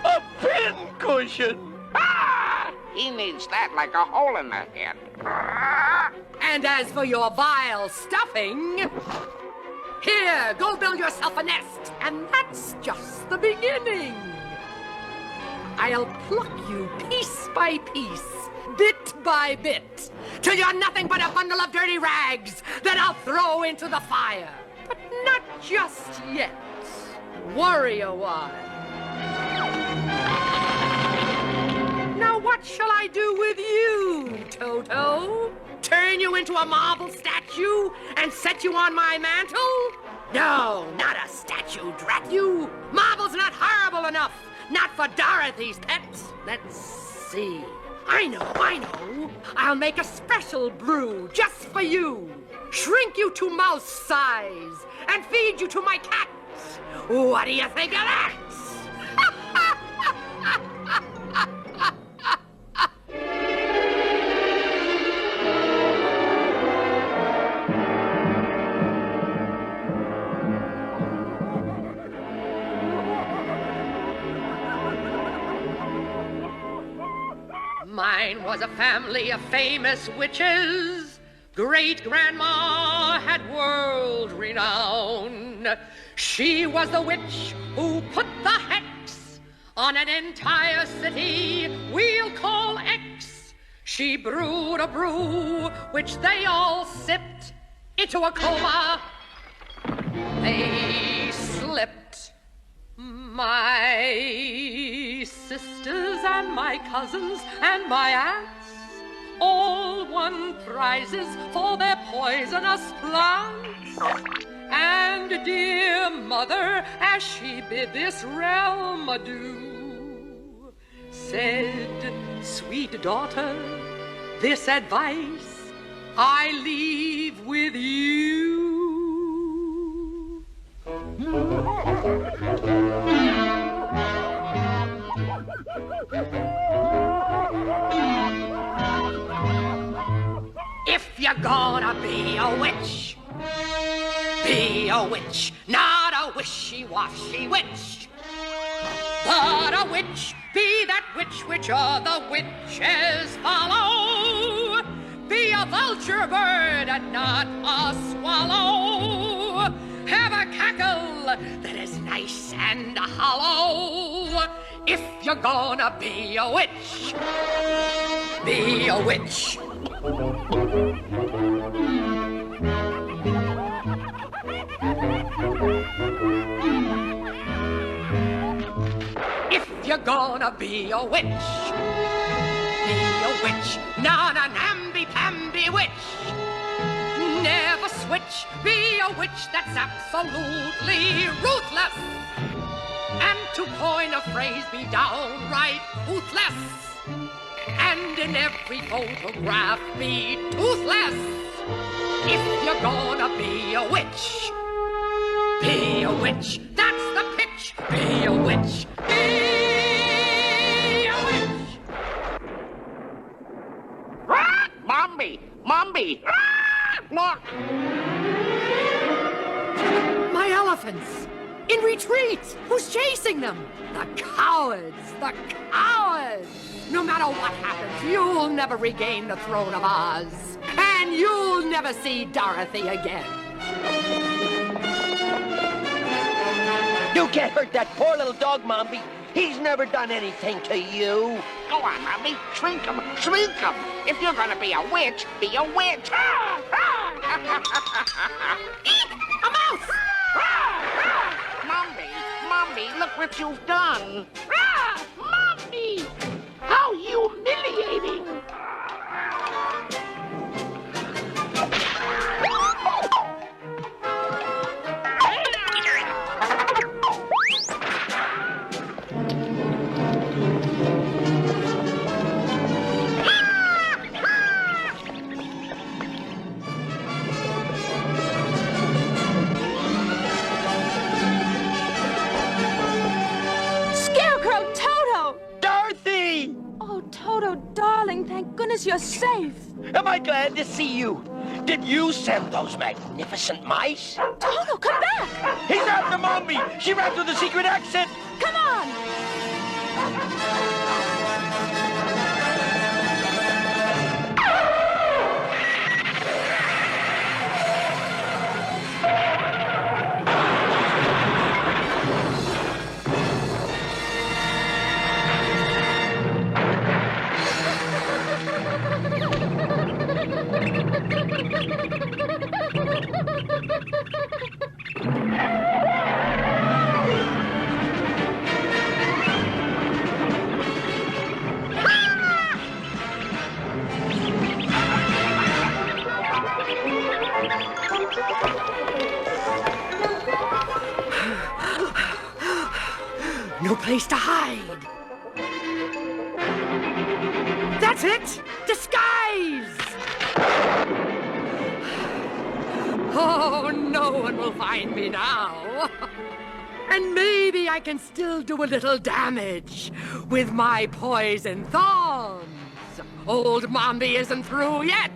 A pincushion? Ah! He needs that like a hole in the head. And as for your vile stuffing, here, go build yourself a nest. And that's just the beginning. I'll pluck you piece by piece, bit by bit, till you're nothing but a bundle of dirty rags that I'll throw into the fire. But not just yet. Worry a while. Now what shall I do with you, Toto? Turn you into a marble statue and set you on my mantle? No, not a statue, drat you. Marble's not horrible enough. Not for Dorothy's pets. Let's see. I know. I'll make a special brew just for you. Shrink you to mouse size and feed you to my cats. What do you think of that? Mine was a family of famous witches. Great-grandma had world renown. She was the witch who put the hex on an entire city we'll call X. She brewed a brew which they all sipped into a coma. They slipped. My sisters and my cousins and my aunts all won prizes for their poisonous plants. And dear mother, as she bid this realm adieu, said, sweet daughter, this advice I leave with you. If you're gonna be a witch, not a wishy-washy witch, but a witch, be that witch which other witches follow. Be a vulture bird and not a swallow. Have a cackle that is nice and hollow. If you're gonna be a witch, be a witch. If you're gonna be a witch, not a namby-pamby witch. Never switch witch. Be a witch that's absolutely ruthless. And to coin a phrase, be downright toothless. And in every photograph, be toothless. If you're gonna be a witch, be a witch. That's the pitch. Be a witch. Be a witch. Ah, Mombi! Mombi! Ah, look! My elephants! In retreat! Who's chasing them? The cowards! The cowards! No matter what happens, you'll never regain the throne of Oz. And you'll never see Dorothy again. You can't hurt that poor little dog, Mombi. He's never done anything to you. Go on, Mombi. Shrink him. Shrink him. If you're gonna be a witch, be a witch. Ah, ah. A mouse! Mombi, look what you've done. Ah, Mombi! How humiliating! Toto, darling, thank goodness you're safe. Am I glad to see you? Did you send those magnificent mice? Toto, come back! He's after Mombi! She ran through the secret exit! Come on! No place to hide. That's it! Disguise! Oh, no one will find me now. And maybe I can still do a little damage with my poison thorns. Old Mombi isn't through yet.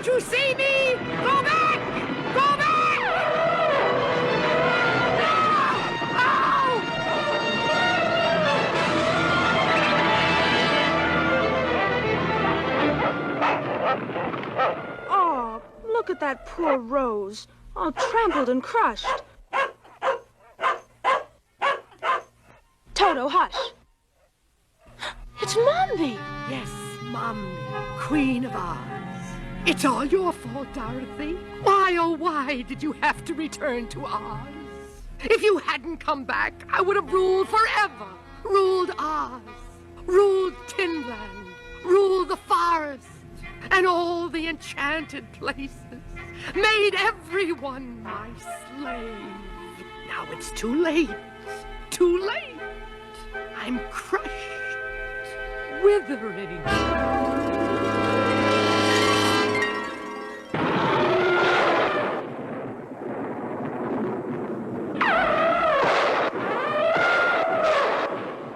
You see me? Go back! Go back! No! Oh, look at that poor Rose, all trampled and crushed. Toto, hush. It's Mombi. Yes, Mombi, Queen of Oz. It's all your fault, Dorothy. Why, oh, why did you have to return to Oz? If you hadn't come back, I would have ruled forever. Ruled Oz, ruled Tinland, ruled the forest, and all the enchanted places. Made everyone my slave. Now it's too late. Too late. I'm crushed, withering.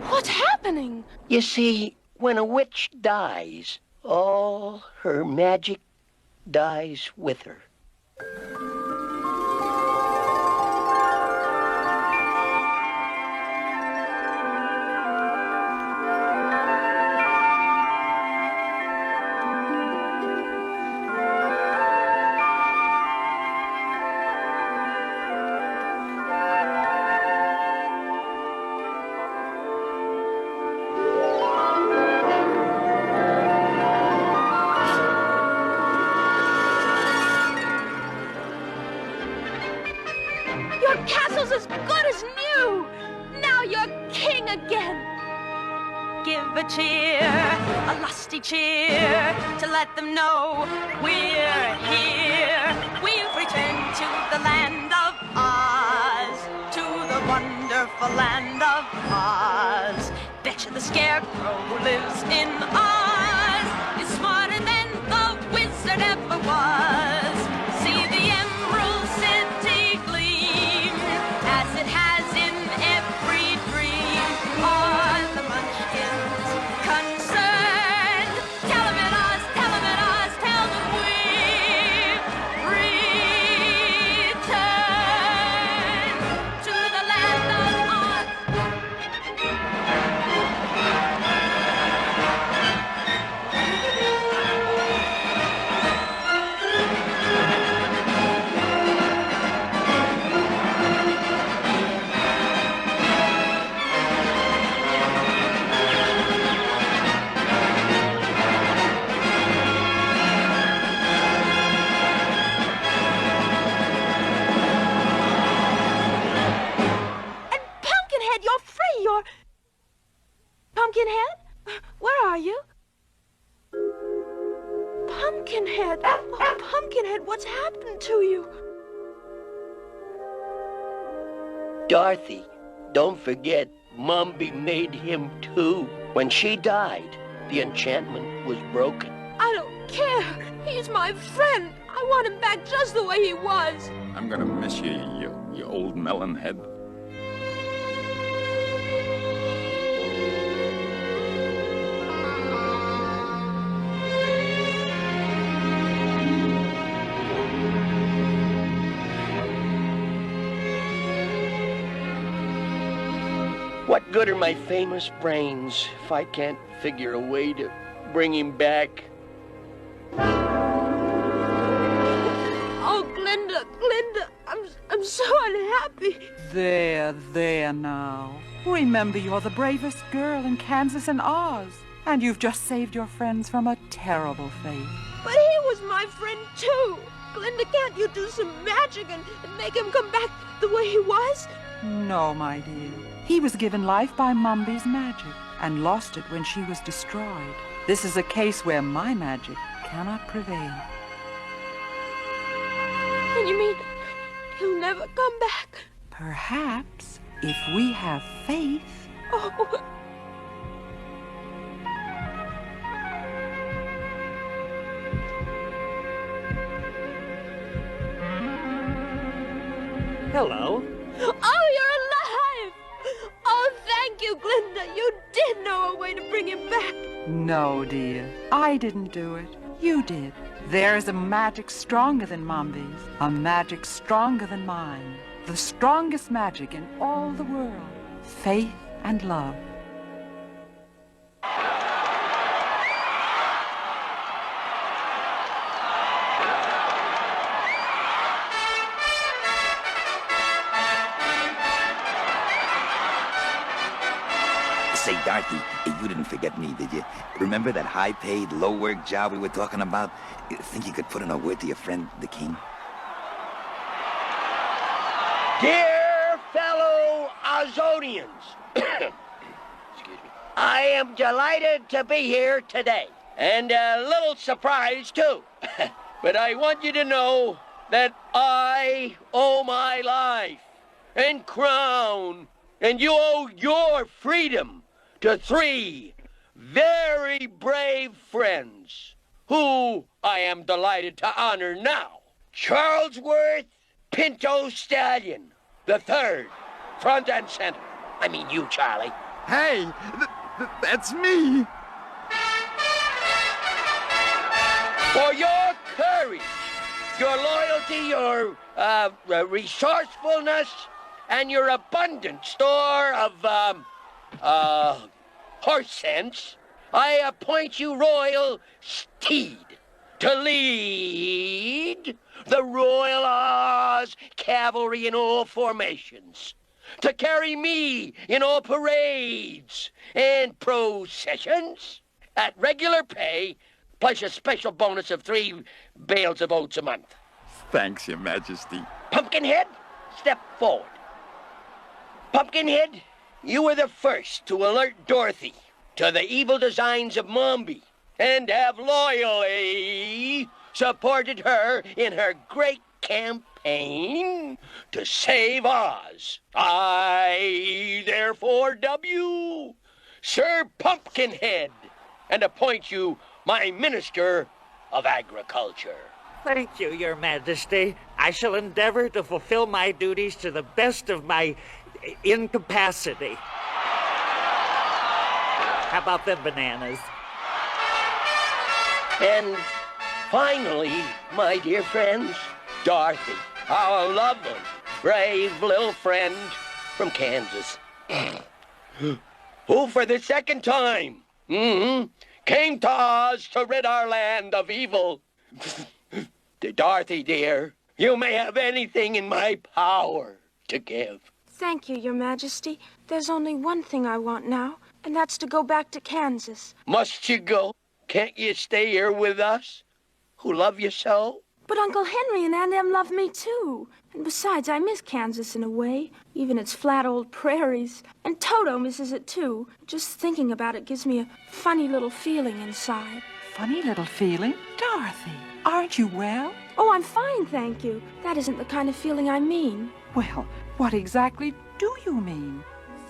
What's happening? You see, when a witch dies, all her magic dies with her. give a cheer, a lusty cheer, to let them know we're here. We've returned to the land of Oz, to the wonderful land of Oz. Betcha the Scarecrow lives in Oz. He's smarter than the wizard ever was. See the Emerald City gleam as it has in every dream. Are the Munchkins concerned? Tell them at Oz, tell them at Oz, tell them we've returned to the land of Oz. Pumpkinhead, you're free. You're... Pumpkinhead? Where are you? Pumpkinhead. Oh, Pumpkinhead, what's happened to you? Dorothy, don't forget, Mombi made him too. When she died, the enchantment was broken. I don't care. He's my friend. I want him back just the way he was. I'm gonna miss you, you old melon head. What good are my famous brains if I can't figure a way to bring him back? Oh, Glinda, I'm so unhappy. There now. Remember, you're the bravest girl in Kansas and Oz. And you've just saved your friends from a terrible fate. But he was my friend, too. Glinda, can't you do some magic and make him come back the way he was? No, my dear. He was given life by Mumbi's magic and lost it when she was destroyed. This is a case where my magic cannot prevail. And you mean he'll never come back? Perhaps, if we have faith. Oh. Hello. Oh, you're alive! Oh, thank you, Glinda. You did know a way to bring him back. No, dear. I didn't do it. You did. There is a magic stronger than Mumbi's. A magic stronger than mine. The strongest magic in all the world. Faith and love. Say, Dorothy, you didn't forget me, did you? Remember that high-paid, low-work job we were talking about? You think you could put in a word to your friend, the king? Dear fellow Ozonians, excuse me, I am delighted to be here today, and a little surprised too. But I want you to know that I owe my life and crown, and you owe your freedom to 3 very brave friends who I am delighted to honor now. Charlesworth Pinto Stallion, the 3rd, front and center. I mean you, Charlie. Hey, that's me. For your courage, your loyalty, your resourcefulness, and your abundant store of, horse sense, I appoint you Royal Steed to lead the Royal Oz Cavalry in all formations, to carry me in all parades and processions at regular pay, plus a special bonus of 3 bales of oats a month. Thanks, Your Majesty. Pumpkinhead, step forward. Pumpkinhead, you were the first to alert Dorothy to the evil designs of Mombi and have loyally supported her in her great campaign to save Oz. I, therefore, W, Sir Pumpkinhead, and appoint you my Minister of Agriculture. Thank you, Your Majesty. I shall endeavor to fulfill my duties to the best of my incapacity. How about them bananas? And finally, my dear friends, Dorothy, our lovely, brave little friend from Kansas, who for the second time came to Oz to rid our land of evil. Dorothy, dear, you may have anything in my power to give. Thank you, Your Majesty. There's only one thing I want now, and that's to go back to Kansas. Must you go? Can't you stay here with us, who love you so? But Uncle Henry and Aunt Em love me, too. And besides, I miss Kansas in a way, even its flat old prairies. And Toto misses it, too. Just thinking about it gives me a funny little feeling inside. Funny little feeling? Dorothy, aren't you well? Oh, I'm fine, thank you. That isn't the kind of feeling I mean. Well, what exactly do you mean?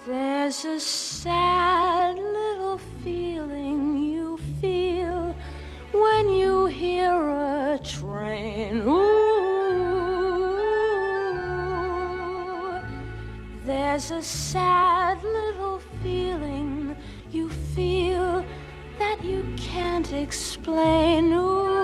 There's a sad little feeling you feel when you hear a train. Ooh, there's a sad little feeling you feel that you can't explain. Ooh,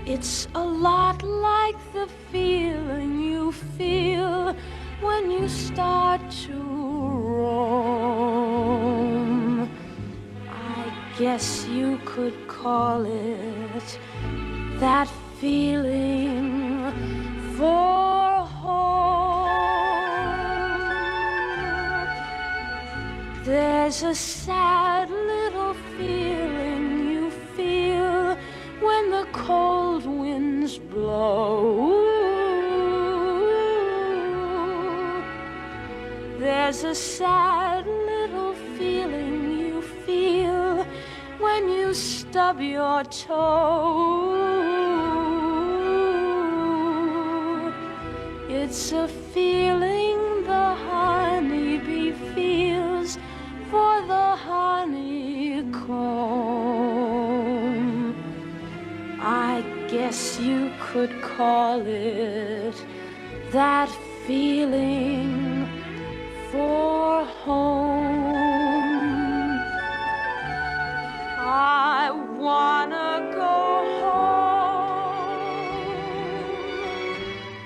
it's a lot like the feeling you feel when you start to roam. I guess you could call it that feeling for home. There's a sad little feeling you feel when the cold winds blow. There's a sad little feeling you feel when you stub your toe. It's a feeling the honeybee feels for the honeycomb. I guess you could call it that feeling for home. I wanna go home.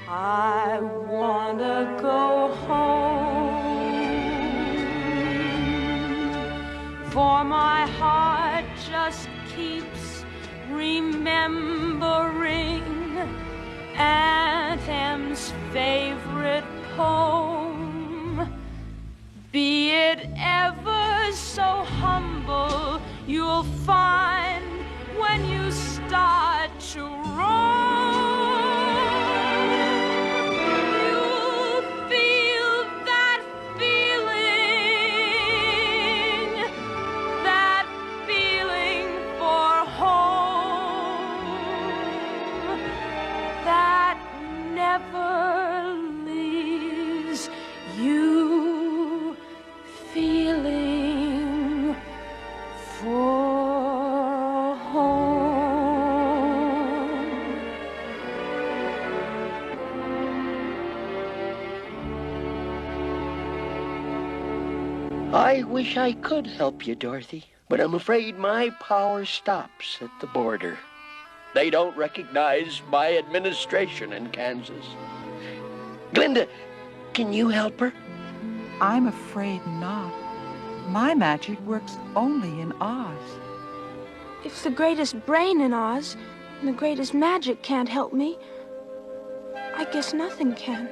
I wanna go home. For my heart just keeps remembering Aunt Em's favorite poem. Be it ever so humble, you'll find when you start to roam, you'll feel that feeling for home, that never leaves you feeling for home. I wish I could help you, Dorothy, but I'm afraid my power stops at the border. They don't recognize my administration in Kansas. Glinda, can you help her? I'm afraid not. My magic works only in Oz. If the greatest brain in Oz and the greatest magic can't help me, I guess nothing can.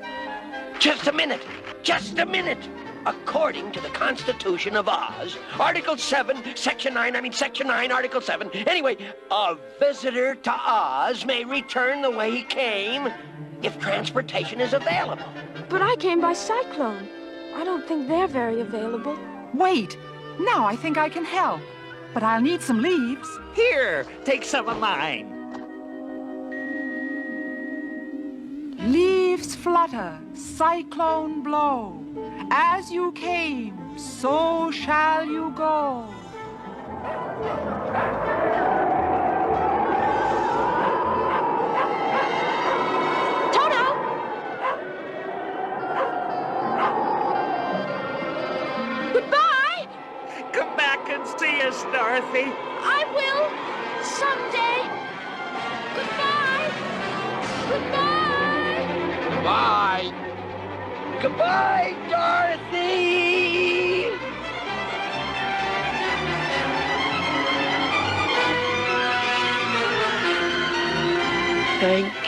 Just a minute! Just a minute! According to the Constitution of Oz, Article 7, Section 9, Article 7. Anyway, a visitor to Oz may return the way he came if transportation is available. But I came by cyclone. I don't think they're very available. Wait, now I think I can help. But I'll need some leaves. Here, take some of mine. Leaves flutter, cyclone blow. As you came, so shall you go. Toto! Goodbye! Come back and see us, Dorothy. I will, someday. Goodbye! Goodbye! Goodbye. Goodbye, Dorothy! Thank